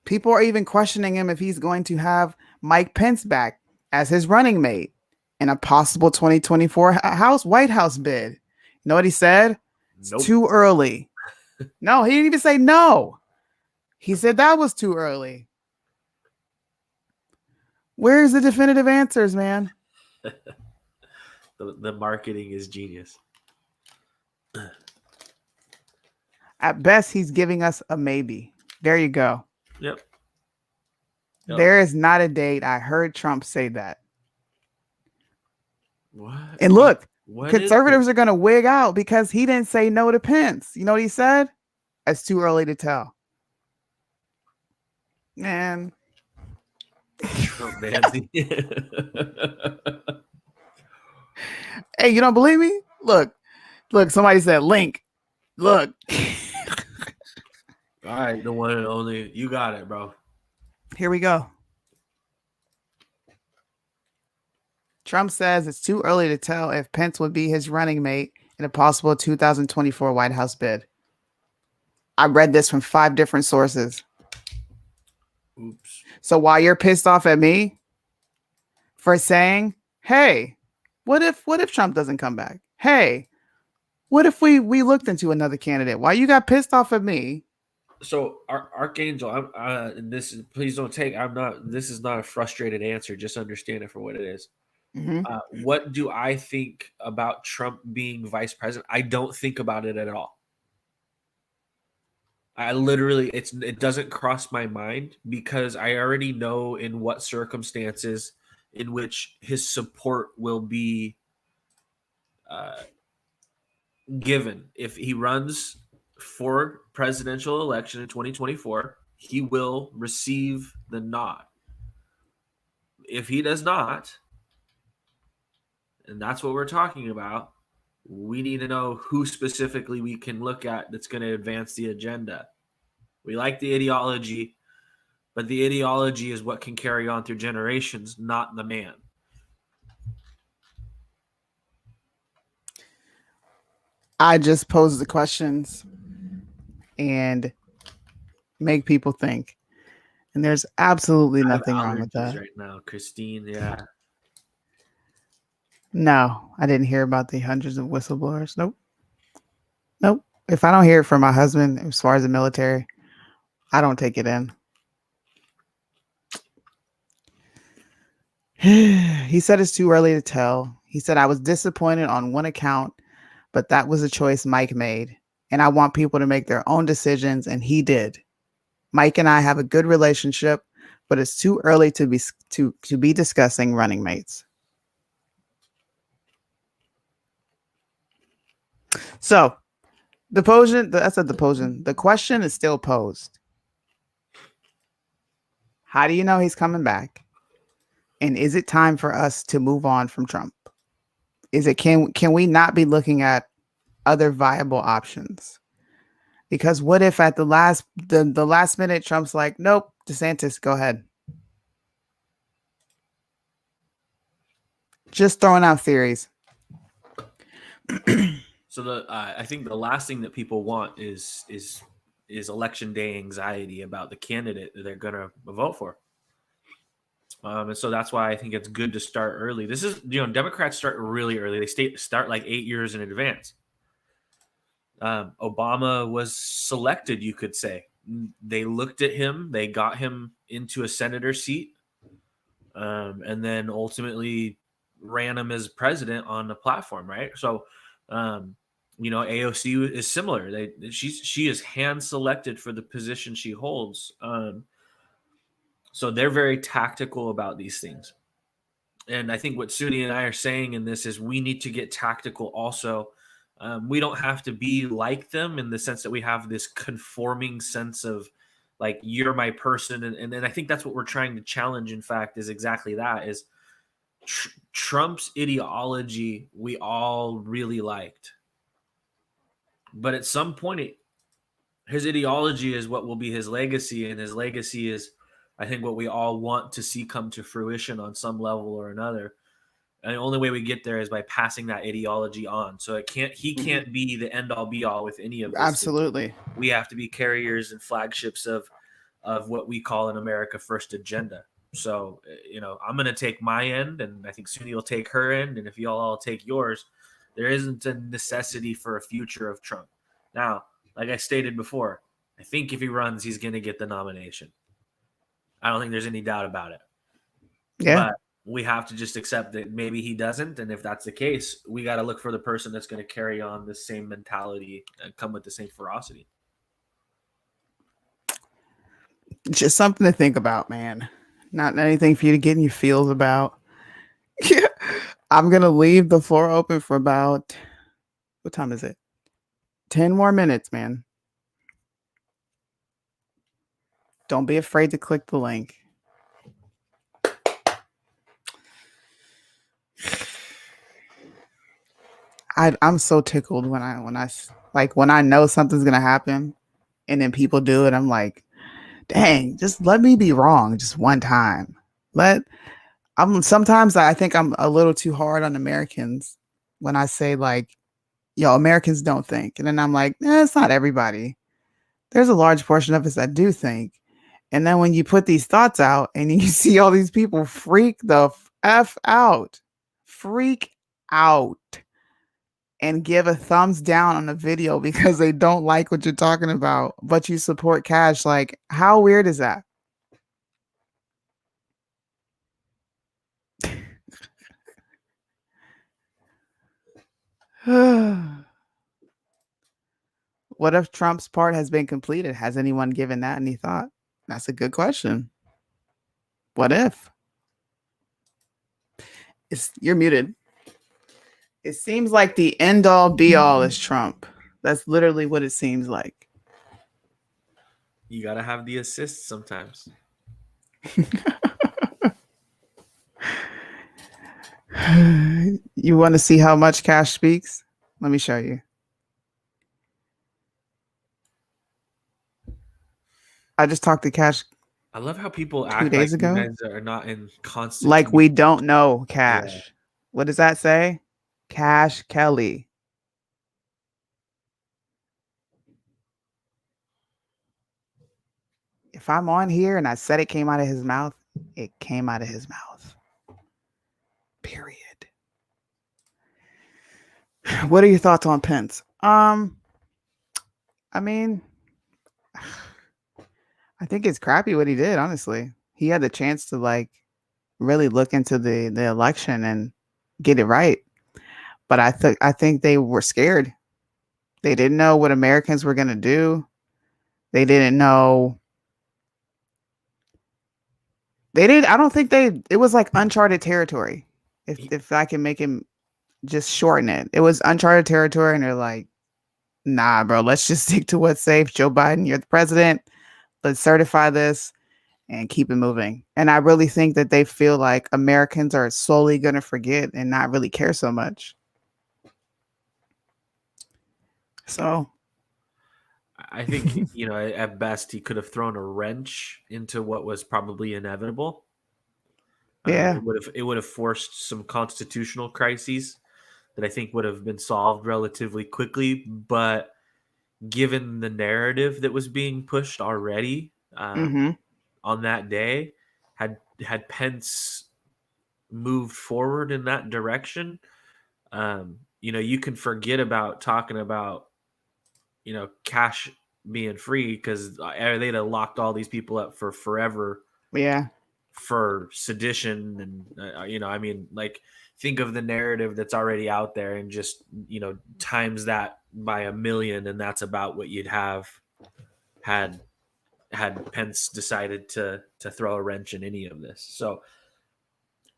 People are even questioning him if he's going to have Mike Pence back as his running mate in a possible 2024 White House bid. You know what he said? It's too early. No, he didn't even say no. He said that was too early. Where's the definitive answers, man? The marketing is genius. At best, he's giving us a maybe. There you go. Yep. There is not a date. I heard Trump say that. What? And look, what conservatives are going to wig out because he didn't say no to Pence. You know what he said? It's too early to tell. Man. Trump Nancy. Hey, you don't believe me? Look, somebody said link. Look. All right, the one and only. You got it, bro. Here we go. Trump says it's too early to tell if Pence would be his running mate in a possible 2024 White House bid. I read this from 5 different sources. Oops. So while you're pissed off at me for saying, hey, what if Trump doesn't come back? Hey, what if we looked into another candidate? Why you got pissed off at me? So Archangel, and this is, please don't take, this is not a frustrated answer. Just understand it for what it is. Mm-hmm. What do I think about Trump being vice president? I don't think about it at all. I literally, it doesn't cross my mind because I already know in what circumstances in which his support will be given. If he runs for presidential election in 2024, he will receive the nod. If he does not, and that's what we're talking about, we need to know who specifically we can look at that's going to advance the agenda. We like the ideology, but the ideology is what can carry on through generations, not the man. I just pose the questions and make people think. And there's absolutely nothing wrong with that. Right now, Christine, yeah. No, I didn't hear about the hundreds of whistleblowers. Nope. If I don't hear it from my husband, as far as the military, I don't take it in. He said it's too early to tell. He said, I was disappointed on one account, but that was a choice Mike made. And I want people to make their own decisions. And he did. Mike and I have a good relationship, but it's too early to be discussing running mates. So The question is still posed. How do you know he's coming back? And is it time for us to move on from Trump? Can we not be looking at other viable options? Because what if at the last minute Trump's like, nope, DeSantis, go ahead. Just throwing out theories. So I think the last thing that people want is election day anxiety about the candidate that they're going to vote for. And so that's why I think it's good to start early. This is, Democrats start really early. They start like 8 years in advance. Obama was selected, you could say. They looked at him. They got him into a senator seat, and then ultimately ran him as president on the platform, right? So, AOC is similar. She is hand selected for the position she holds. So they're very tactical about these things. And I think what Suni and I are saying in this is we need to get tactical also. We don't have to be like them in the sense that we have this conforming sense of like, you're my person. And I think that's what we're trying to challenge, in fact, is exactly that, is Trump's ideology we all really liked. But at some point, his ideology is what will be his legacy. And his legacy is, I think, what we all want to see come to fruition on some level or another. And the only way we get there is by passing that ideology on. So he can't be the end all be all with any of this. Absolutely. We have to be carriers and flagships of what we call an America First agenda. So, I'm going to take my end, and I think Suni will take her end. And if you all take yours, there isn't a necessity for a future of Trump. Now, like I stated before, I think if he runs, he's going to get the nomination. I don't think there's any doubt about it. Yeah. But we have to just accept that maybe he doesn't. And if that's the case, we got to look for the person that's going to carry on the same mentality and come with the same ferocity. Just something to think about, man. Not anything for you to get in your feels about. I'm going to leave the floor open for about, what time is it? 10 more minutes, man. Don't be afraid to click the link. I'm so tickled when I know something's gonna happen, and then people do it. I'm like, dang, just let me be wrong just one time. Sometimes I think I'm a little too hard on Americans when I say like, Americans don't think, and then I'm like, it's not everybody. There's a large portion of us that do think. And then when you put these thoughts out and you see all these people freak the F out, and give a thumbs down on the video because they don't like what you're talking about, but you support Cash, like, how weird is that? What if Trump's part has been completed? Has anyone given that any thought? That's a good question. What if? You're muted. It seems like the end all be all is Trump. That's literally what it seems like. You got to have the assist sometimes. You want to see how much Cash speaks? Let me show you. I just talked to Cash. I love how people act days like ago? you guys are not in constant. Like we don't know Cash. Yeah. What does that say? Cash Kelly. If I'm on here and I said it came out of his mouth, it came out of his mouth. Period. What are your thoughts on Pence? I mean, I think it's crappy what he did, honestly. He had the chance to like really look into the election and get it right. But I think they were scared. They didn't know what Americans were going to do. They didn't know. I don't think it was like uncharted territory. If I can make him just shorten it. It was uncharted territory and they're like, nah, bro, let's just stick to what's safe. Joe Biden, you're the president. Let's certify this and keep it moving. And I really think that they feel like Americans are slowly going to forget and not really care so much. So I think, at best, he could have thrown a wrench into what was probably inevitable. yeah. It would have forced some constitutional crises that I think would have been solved relatively quickly. But given the narrative that was being pushed already Mm-hmm. on that day, had Pence moved forward in that direction, you can forget about talking about, cash being free, because they'd have locked all these people up for forever Yeah. for sedition. And, I mean, like, think of the narrative that's already out there and just, times that by 1,000,000. And that's about what you'd have had Pence decided to throw a wrench in any of this. So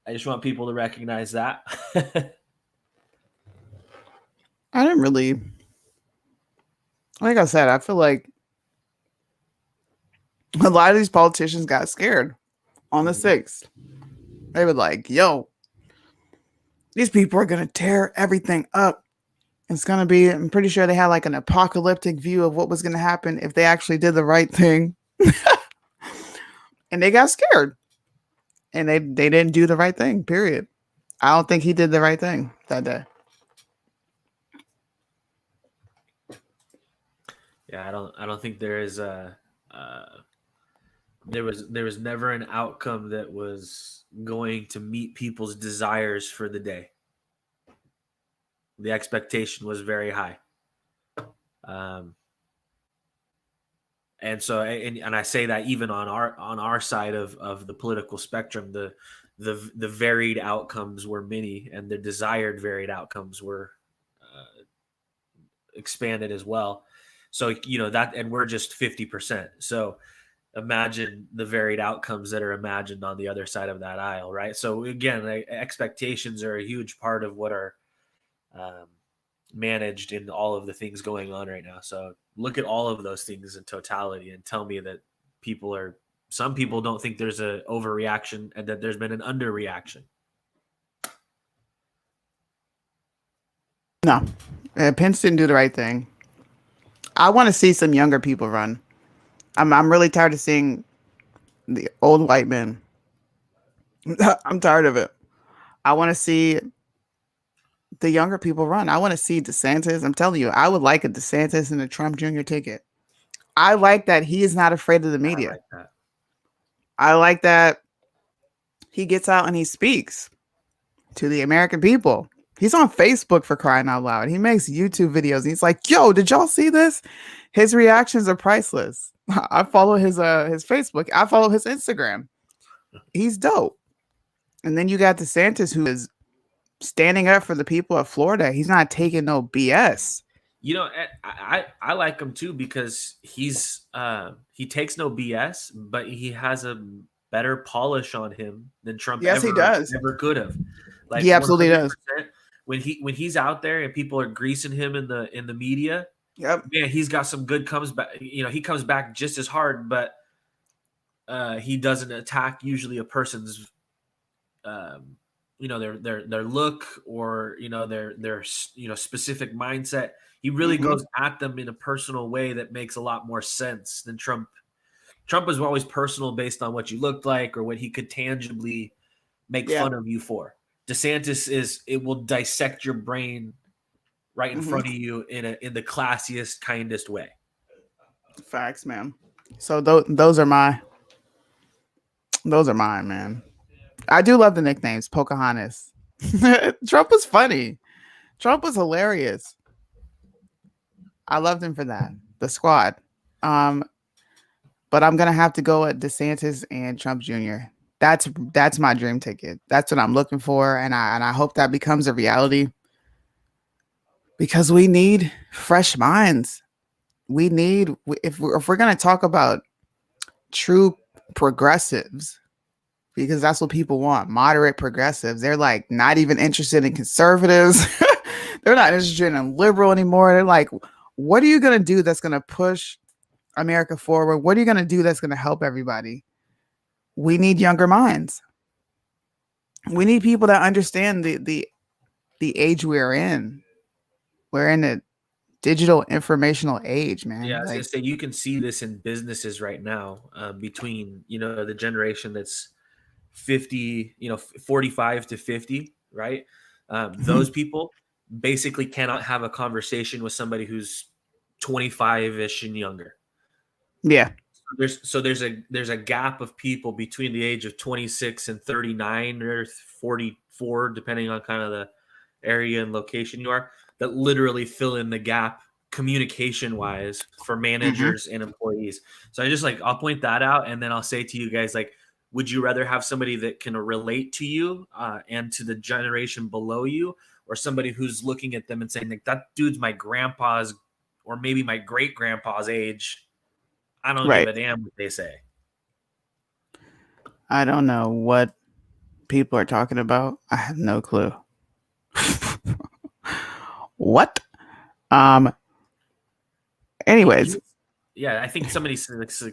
I just want people to recognize that. I didn't really, like I said, I feel like a lot of these politicians got scared on the 6th. They were like, yo, these people are going to tear everything up. It's going to be, I'm pretty sure they had like an apocalyptic view of what was going to happen if they actually did the right thing. And they got scared. And they didn't do the right thing, period. I don't think he did the right thing that day. Yeah, I don't think there is there was never an outcome that was going to meet people's desires for the day. The expectation was very high. And so, and I say that even on our side of the political spectrum, the varied outcomes were many, and the desired varied outcomes were expanded as well. So, that, and we're just 50%. So imagine the varied outcomes that are imagined on the other side of that aisle, right? So again, expectations are a huge part of what are managed in all of the things going on right now. So look at all of those things in totality and tell me that some people don't think there's an overreaction and that there's been an underreaction. No, Pence didn't do the right thing. I want to see some younger people run. I'm really tired of seeing the old white men. I'm tired of it. I want to see the younger people run. I want to see DeSantis. I'm telling you, I would like a DeSantis and a Trump Jr. ticket. I like that he is not afraid of the media. I like that he gets out and he speaks to the American people. He's on Facebook, for crying out loud. He makes YouTube videos. He's like, yo, did y'all see this? His reactions are priceless. I follow his Facebook. I follow his Instagram. He's dope. And then you got DeSantis, who is standing up for the people of Florida. He's not taking no BS. I like him too, because he takes no BS, but he has a better polish on him than Trump ever could have. Like, he absolutely does. When he's out there and people are greasing him in the media, yep, man, he's got some good comes back. He comes back just as hard, but he doesn't attack usually a person's their look or their specific mindset. He really goes at them in a personal way that makes a lot more sense than Trump. Trump was always personal based on what you looked like or what he could tangibly make fun of you for. DeSantis it will dissect your brain right in front of you in the classiest, kindest way. Facts, man. So those are mine, man. I do love the nicknames. Pocahontas. Trump was funny. Trump was hilarious. I loved him for that. The squad. But I'm gonna have to go at DeSantis and Trump Jr. That's my dream ticket. That's what I'm looking for, and I hope that becomes a reality. Because we need fresh minds. We need, if we're gonna talk about true progressives, because that's what people want, moderate progressives. They're like not even interested in conservatives. They're not interested in liberal anymore. They're like, what are you going to do that's going to push America forward? What are you going to do that's going to help everybody? We need younger minds. We need people that understand the age we're in. We're in a digital informational age, man. Yeah, I was gonna Like, say you can see this in businesses right now, between the generation that's 50, 45 to 50, right? Those people basically cannot have a conversation with somebody who's 25-ish and younger. yeah. There's a gap of people between the age of 26 and 39 or 44, depending on kind of the area and location you are, that literally fill in the gap communication wise for managers and employees. So I'll point that out, and then I'll say to you guys, like, would you rather have somebody that can relate to you and to the generation below you, or somebody who's looking at them and saying, like, that dude's my grandpa's or maybe my great grandpa's age? I don't give Right. a damn what they say. I don't know what people are talking about. I have no clue. What? Anyways, Yeah, I think somebody's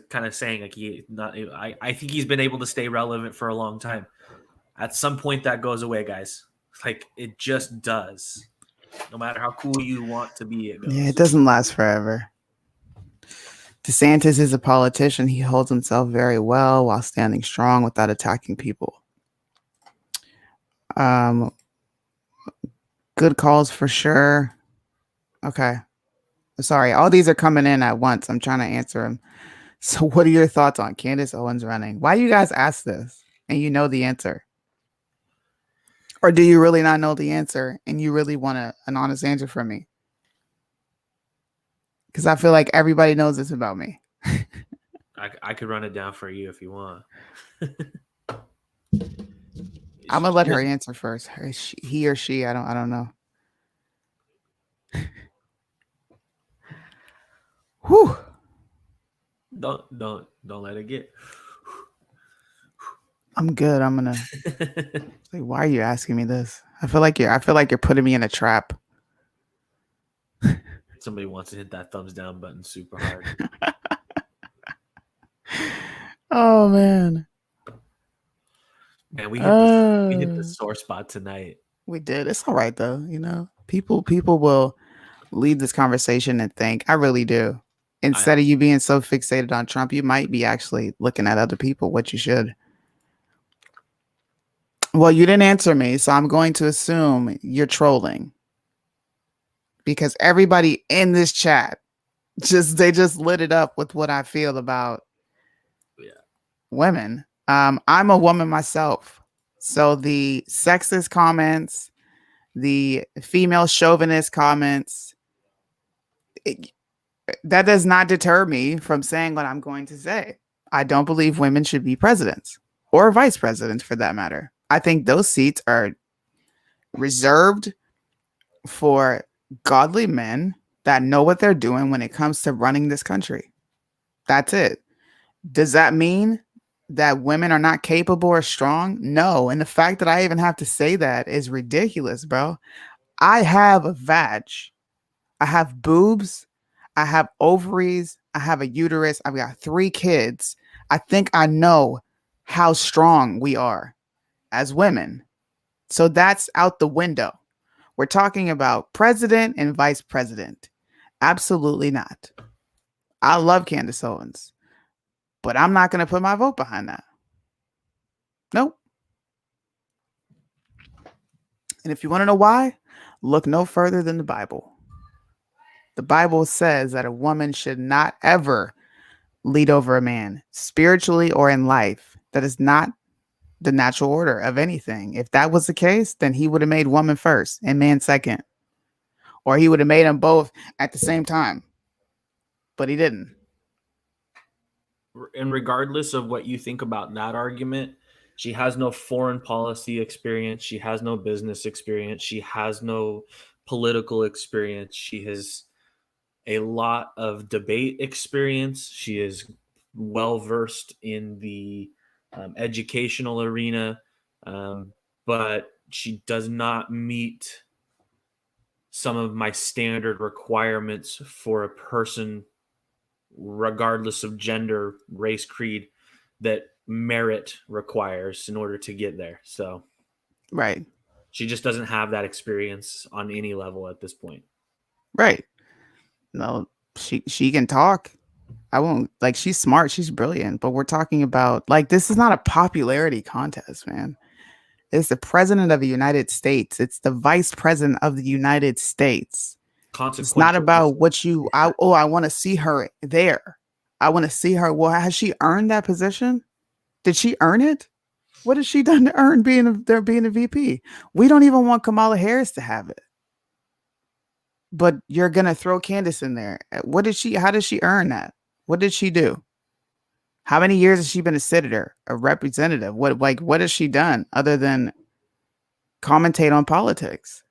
kind of saying like I think he's been able to stay relevant for a long time. At some point, that goes away, guys. Like, it just does. No matter how cool you want to be, it goes. yeah, it doesn't last forever. DeSantis is a politician. He holds himself very well while standing strong without attacking people. Good calls for sure. Okay. Sorry, all these are coming in at once. I'm trying to answer them. So what are your thoughts on Candace Owens running? Why do you guys ask this and you know the answer? Or do you really not know the answer and you really want an honest answer from me? Because I feel like everybody knows this about me. I could run it down for you if you want. I'm gonna let her answer first. He or she, I don't know. Whew. Don't let it get. I'm good. I'm gonna. Like, why are you asking me this? I feel like you're putting me in a trap. Somebody wants to hit that thumbs down button super hard. Oh man. Man, we hit the sore spot tonight. We did. It's all right though. You know, people will leave this conversation and think. I really do. Instead of you being so fixated on Trump, you might be actually looking at other people, what you should. Well, you didn't answer me, so I'm going to assume you're trolling. Because everybody in this chat they just lit it up with what I feel about women. I'm a woman myself. So the sexist comments, the female chauvinist comments, that does not deter me from saying what I'm going to say. I don't believe women should be presidents or vice presidents for that matter. I think those seats are reserved for godly men that know what they're doing when it comes to running this country. That's it. Does that mean that women are not capable or strong? No. And the fact that I even have to say that is ridiculous, bro. I have a vag. I have boobs. I have ovaries. I have a uterus. I've got 3 kids. I think I know how strong we are as women. So that's out the window. We're talking about president and vice president. Absolutely not. I love Candace Owens, but I'm not going to put my vote behind that. Nope. And if you want to know why, look no further than the Bible. The Bible says that a woman should not ever lead over a man, spiritually or in life. That is not the natural order of anything. If that was the case, then he would have made woman first and man second. Or he would have made them both at the same time. But he didn't. And regardless of what you think about that argument, she has no foreign policy experience. She has no business experience. She has no political experience. She has a lot of debate experience. She is well versed in the educational arena, but she does not meet some of my standard requirements for a person, regardless of gender, race, creed, that merit requires in order to get there. So Right. she just doesn't have that experience on any level at this point. Right. No, she can talk. I won't, like, she's smart, she's brilliant, but we're talking about, like, this is not a popularity contest, man. It's the president of the United States. It's the vice president of the United States. It's not about what you, I want to see her there. I want to see her. Well, has she earned that position? Did she earn it? What has she done to earn being a VP? We don't even want Kamala Harris to have it. But you're gonna throw Candace in there. How did she earn that? What did she do? How many years has she been a senator, a representative? What has she done other than commentate on politics?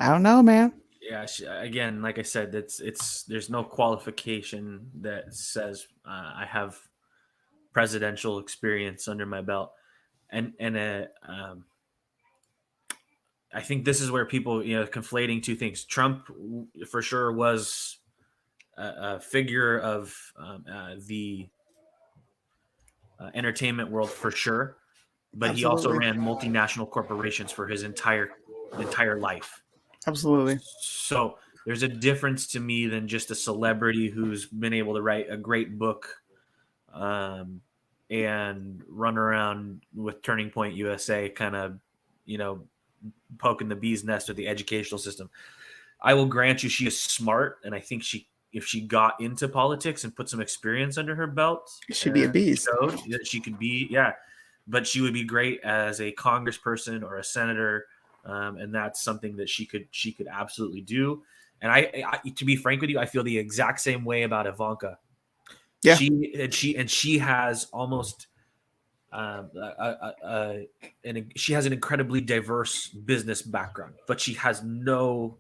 I don't know, man. Yeah, again, like I said, there's no qualification that says I have presidential experience under my belt, and I think this is where people, conflating two things. Trump, for sure, was a figure of the entertainment world, for sure, but Absolutely. he also ran multinational corporations for his entire life. Absolutely. So there's a difference to me than just a celebrity who's been able to write a great book and run around with Turning Point USA, kind of, poking the bee's nest with the educational system. I will grant you she is smart, and I think if she got into politics and put some experience under her belt, she'd be a beast. Showed that she could be, but she would be great as a congressperson or a senator, and that's something that she could absolutely do. And I, to be frank with you, I feel the exact same way about Ivanka. Yeah. She has almost she has an incredibly diverse business background, but she has no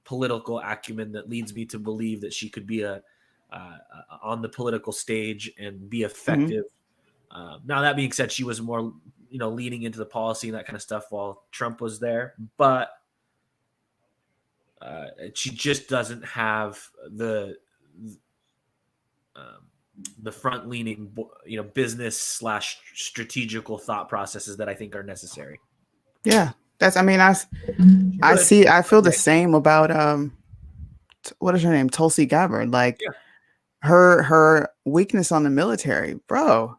political acumen that leads me to believe that she could be on the political stage and be effective. Now, that being said, she was more, leaning into the policy and that kind of stuff while Trump was there, but she just doesn't have the front-leaning, business / strategical thought processes that I think are necessary. Yeah, I feel the same about what is her name, Tulsi Gabbard. Like, her weakness on the military, bro.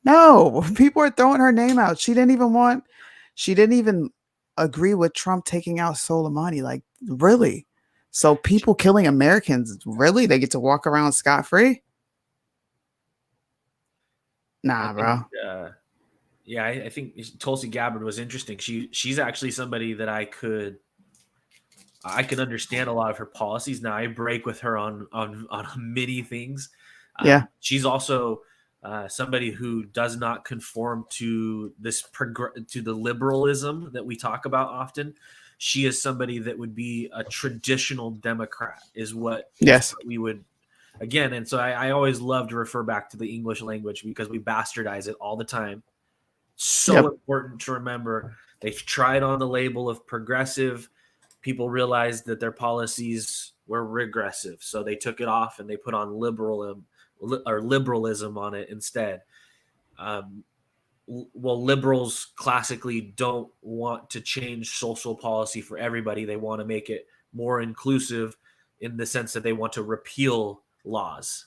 No, people are throwing her name out. She didn't even agree with Trump taking out Soleimani. Like, really? So people killing Americans, really? They get to walk around scot-free? Nah, bro. I think Tulsi Gabbard was interesting. She's actually somebody that I could understand a lot of her policies. Now, I break with her on many things. She's also somebody who does not conform to to the liberalism that we talk about often. She is somebody that would be a traditional Democrat, is what we would, again. And so I always love to refer back to the English language because we bastardize it all the time. So important to remember. They've tried on the label of progressive. People realized that their policies were regressive, so they took it off and they put on liberalism on it instead. Well, liberals classically don't want to change social policy for everybody. They want to make it more inclusive in the sense that they want to repeal laws.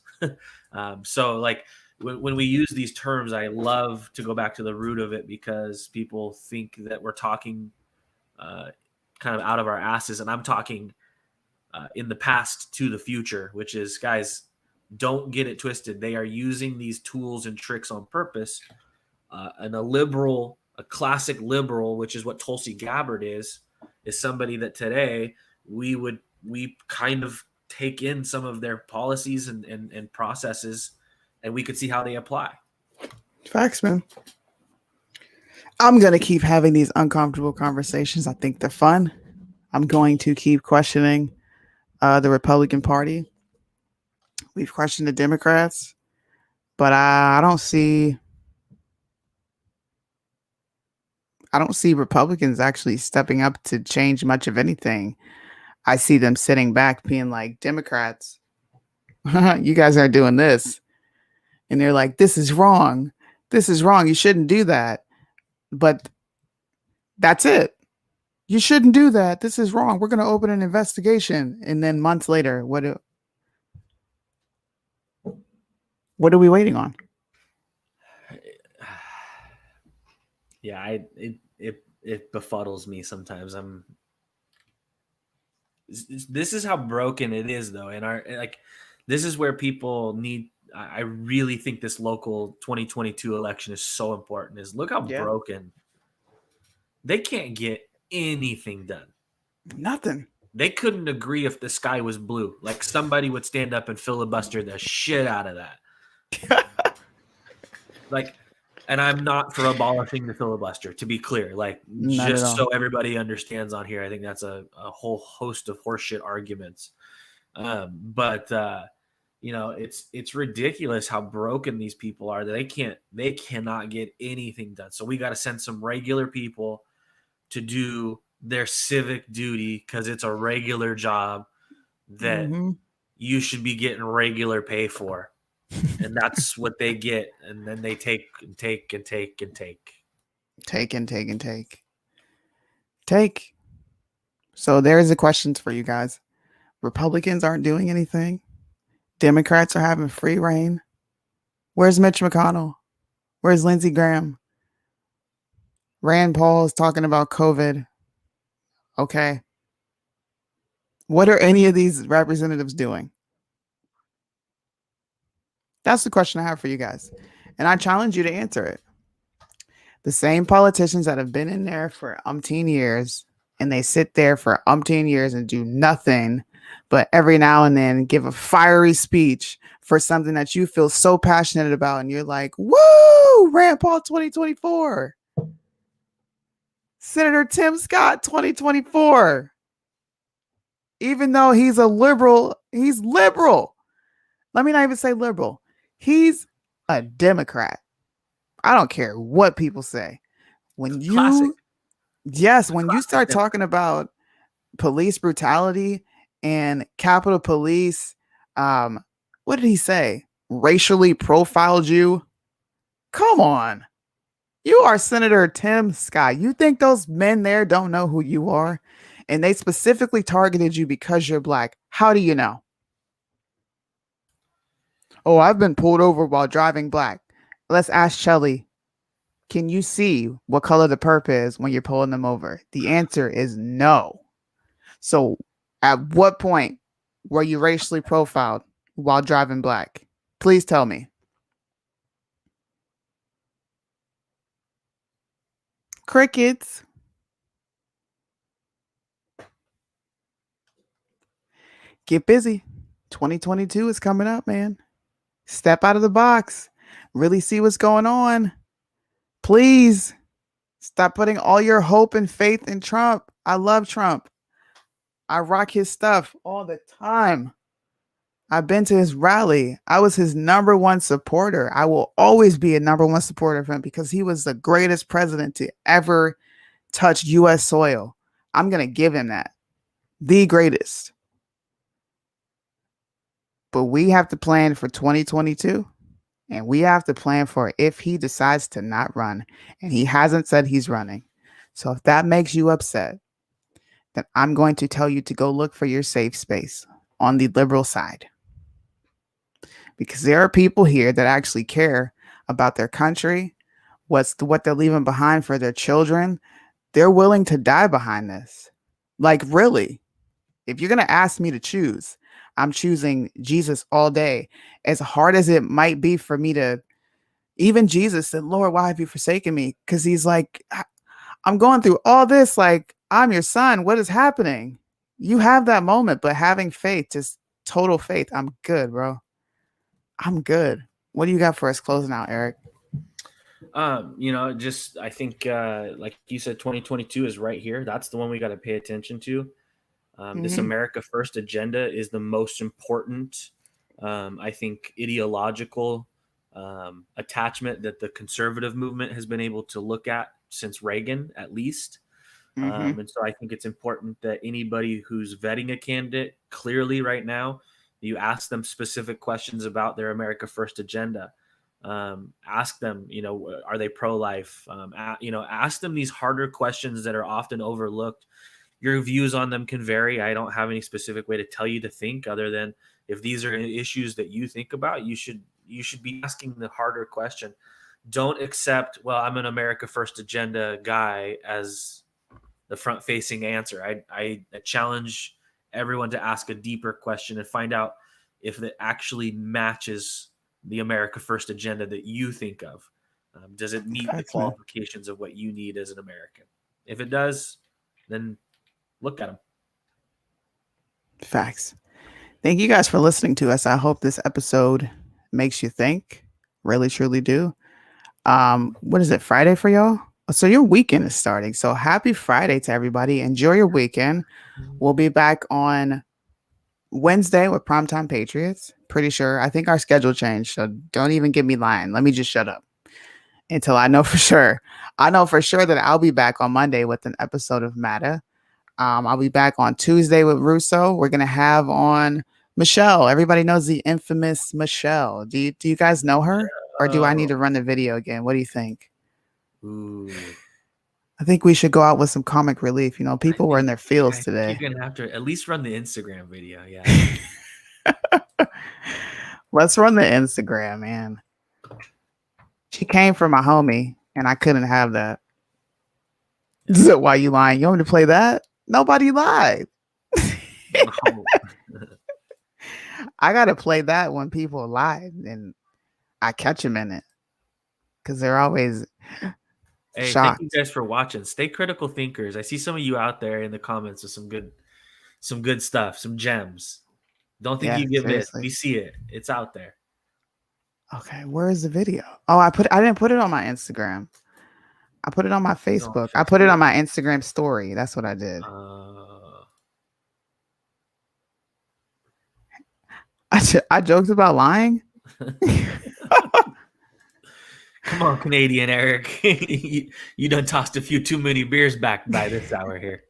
So, like, when we use these terms, I love to go back to the root of it because people think that we're talking kind of out of our asses, and I'm talking in the past to the future, which is, guys, don't get it twisted. They are using these tools and tricks on purpose. And a classic liberal, which is what Tulsi Gabbard is somebody that today we kind of take in some of their policies and processes, and we could see how they apply. Facts, man. I'm going to keep having these uncomfortable conversations. I think they're fun. I'm going to keep questioning the Republican Party. We've questioned the Democrats, but I don't see I don't see Republicans actually stepping up to change much of anything. I see them sitting back being like, Democrats, you guys are doing this. And they're like, this is wrong. This is wrong. You shouldn't do that. But that's it. You shouldn't do that. This is wrong. We're going to open an investigation. And then months later, what are we waiting on? Yeah, it befuddles me sometimes. This is how broken it is, though. And this is where people need. I really think this local 2022 election is so important. Is look how broken they can't get anything done. Nothing. They couldn't agree if the sky was blue. Like somebody would stand up and filibuster the shit out of that. And I'm not for abolishing the filibuster, to be clear. Like, just so everybody understands on here, I think that's a whole host of horseshit arguments. It's ridiculous how broken these people are. That they cannot get anything done. So we got to send some regular people to do their civic duty because it's a regular job that you should be getting regular pay for. And that's what they get. And then they take and take and take and take. Take and take and take. Take. So there's the questions for you guys. Republicans aren't doing anything. Democrats are having free reign. Where's Mitch McConnell? Where's Lindsey Graham? Rand Paul is talking about COVID. Okay. What are any of these representatives doing? That's the question I have for you guys. And I challenge you to answer it. The same politicians that have been in there for umpteen years, and they sit there for umpteen years and do nothing but every now and then give a fiery speech for something that you feel so passionate about. And you're like, woo, Rand Paul 2024. Senator Tim Scott 2024. Even though he's a liberal, he's liberal. Let me not even say liberal. He's a Democrat. I don't care what people say. When you start talking about police brutality and Capitol Police, what did he say? Racially profiled you? Come on. You are Senator Tim Scott. You think those men there don't know who you are? And they specifically targeted you because you're black. How do you know? Oh, I've been pulled over while driving black. Let's ask Shelly. Can you see what color the perp is when you're pulling them over? The answer is no. So at what point were you racially profiled while driving black? Please tell me. Crickets. Get busy. 2022 is coming up, man. Step out of the box. Really see what's going on. Please stop putting all your hope and faith in Trump. I love Trump. I rock his stuff all the time. I've been to his rally. I was his number one supporter. I will always be a number one supporter of him because he was the greatest president to ever touch U.S. soil. I'm going to give him that. The greatest. But we have to plan for 2022. And we have to plan for if he decides to not run. And he hasn't said he's running. So if that makes you upset, then I'm going to tell you to go look for your safe space on the liberal side. Because there are people here that actually care about their country, what they're leaving behind for their children. They're willing to die behind this. Like, really, if you're going to ask me to choose, I'm choosing Jesus all day. As hard as it might be for me to, even Jesus said, Lord, why have you forsaken me? Because he's like, I'm going through all this. Like, I'm your son. What is happening? You have that moment, but having faith, just total faith. I'm good, bro. I'm good. What do you got for us closing out, Eric? I think, like you said, 2022 is right here. That's the one we got to pay attention to. This America First agenda is the most important, I think, ideological attachment that the conservative movement has been able to look at since Reagan, at least. And so I think it's important that anybody who's vetting a candidate clearly right now, you ask them specific questions about their America First agenda. Ask them, are they pro-life? Ask them these harder questions that are often overlooked. Your views on them can vary. I don't have any specific way to tell you to think other than if these are issues that you think about, you should be asking the harder question. Don't accept, well, I'm an America First agenda guy as the front-facing answer. I challenge everyone to ask a deeper question and find out if it actually matches the America First agenda that you think of. Does it meet the qualifications of what you need as an American? If it does, then look at them. Facts. Thank you guys for listening to us. I hope this episode makes you think. Really, truly do. What is it, Friday for y'all? So your weekend is starting. So happy Friday to everybody. Enjoy your weekend. We'll be back on Wednesday with Primetime Patriots. Pretty sure. I think our schedule changed. So don't even get me lying. Let me just shut up until I know for sure. I know for sure that I'll be back on Monday with an episode of Matter. I'll be back on Tuesday with Russo. We're going to have on Michelle. Everybody knows the infamous Michelle. Do you guys know her? Or do I need to run the video again? What do you think? Ooh. I think we should go out with some comic relief. People were in their feels today. You're gonna have to at least run the Instagram video. Yeah. Let's run the Instagram, man. She came for my homie, and I couldn't have that. Why you lying? You want me to play that? Nobody lied. No. I gotta play that when people lie, and I catch them in it because they're always. Hey, shocked. thank you guys for watching. Stay critical thinkers. I see some of you out there in the comments with some good stuff, some gems. Don't think you get missed. We see it. It's out there. Okay, where is the video? Oh, I didn't put it on my Instagram. I put it on my Facebook. I put it on my Instagram story. That's what I did. I joked about lying. Come on, Canadian Eric. You done tossed a few too many beers back by this hour here.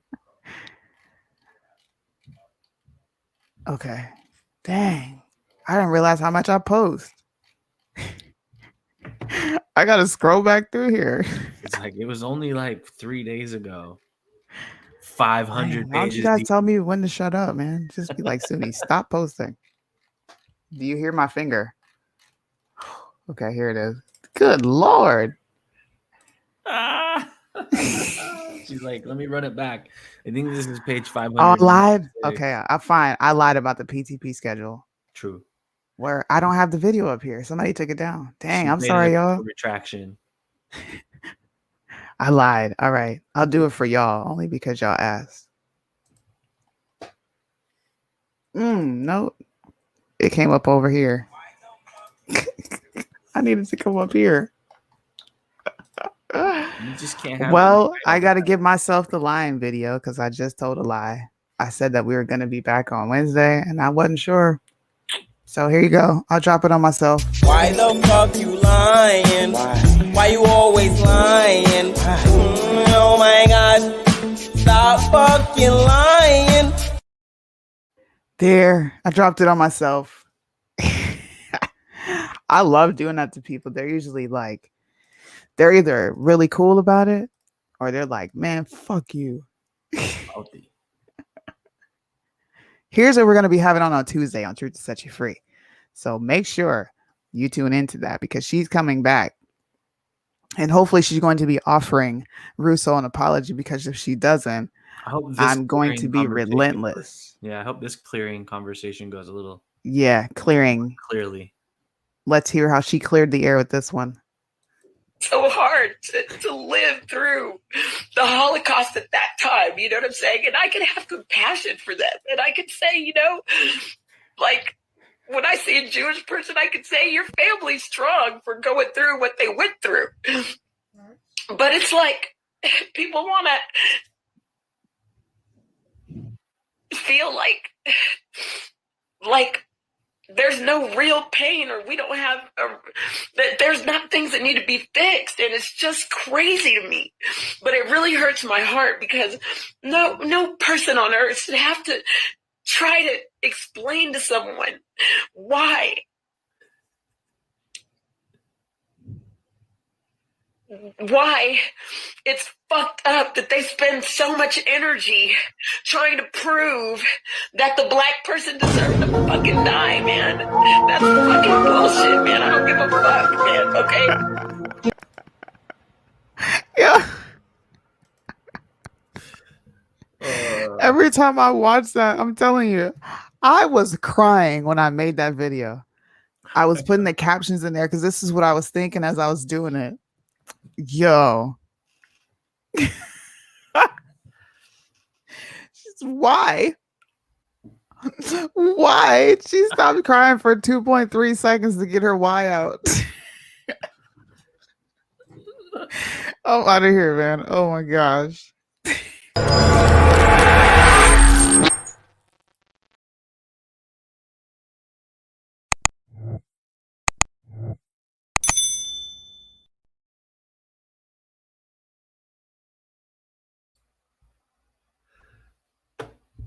Okay. Dang. I didn't realize how much I post. I got to scroll back through here. It's like it was only like 3 days ago. 500 Why don't you guys tell me when to shut up, man? Just be like, Suni, stop posting. Do you hear my finger? Okay, here it is. Good Lord. She's like, let me run it back. I think this is page 500. Oh, I lied? Okay, I'm fine. I lied about the PTP schedule. True. Where I don't have the video up here. Somebody took it down. Dang, I'm sorry, y'all. Retraction. I lied. All right. I'll do it for y'all only because y'all asked. No. It came up over here. I needed to come up here. You just can't have well, I got to give myself the lying video because I just told a lie. I said that we were going to be back on Wednesday and I wasn't sure. So here you go. I'll drop it on myself. Why the fuck you lying? Why you always lying? Oh my God. Stop fucking lying. There. I dropped it on myself. I love doing that to people. They're usually like, they're either really cool about it or they're like, man, fuck you. Here's what we're going to be having on Tuesday on Truth to Set You Free. So make sure you tune into that because she's coming back. And hopefully she's going to be offering Russo an apology because if she doesn't, I'm going to be relentless. Yeah, I hope this clearing conversation goes a little. Yeah, clearing. Clearly. Let's hear how she cleared the air with this one. So hard to live through the Holocaust at that time, you know what I'm saying? And I can have compassion for them. And I can say, like when I see a Jewish person, I can say your family's strong for going through what they went through. But it's like people want to feel like there's no real pain, or we don't have that there's not things that need to be fixed, and it's just crazy to me. But it really hurts my heart because no person on earth should have to try to explain to someone why it's fucked up that they spend so much energy trying to prove that the black person deserves to fucking die, man. That's fucking bullshit, man. I don't give a fuck, man, okay? Yeah. Every time I watch that, I'm telling you, I was crying when I made that video. I was putting the captions in there because this is what I was thinking as I was doing it. Yo. Why? Why? She stopped crying for 2.3 seconds to get her why out. I'm out of here, man. Oh my gosh.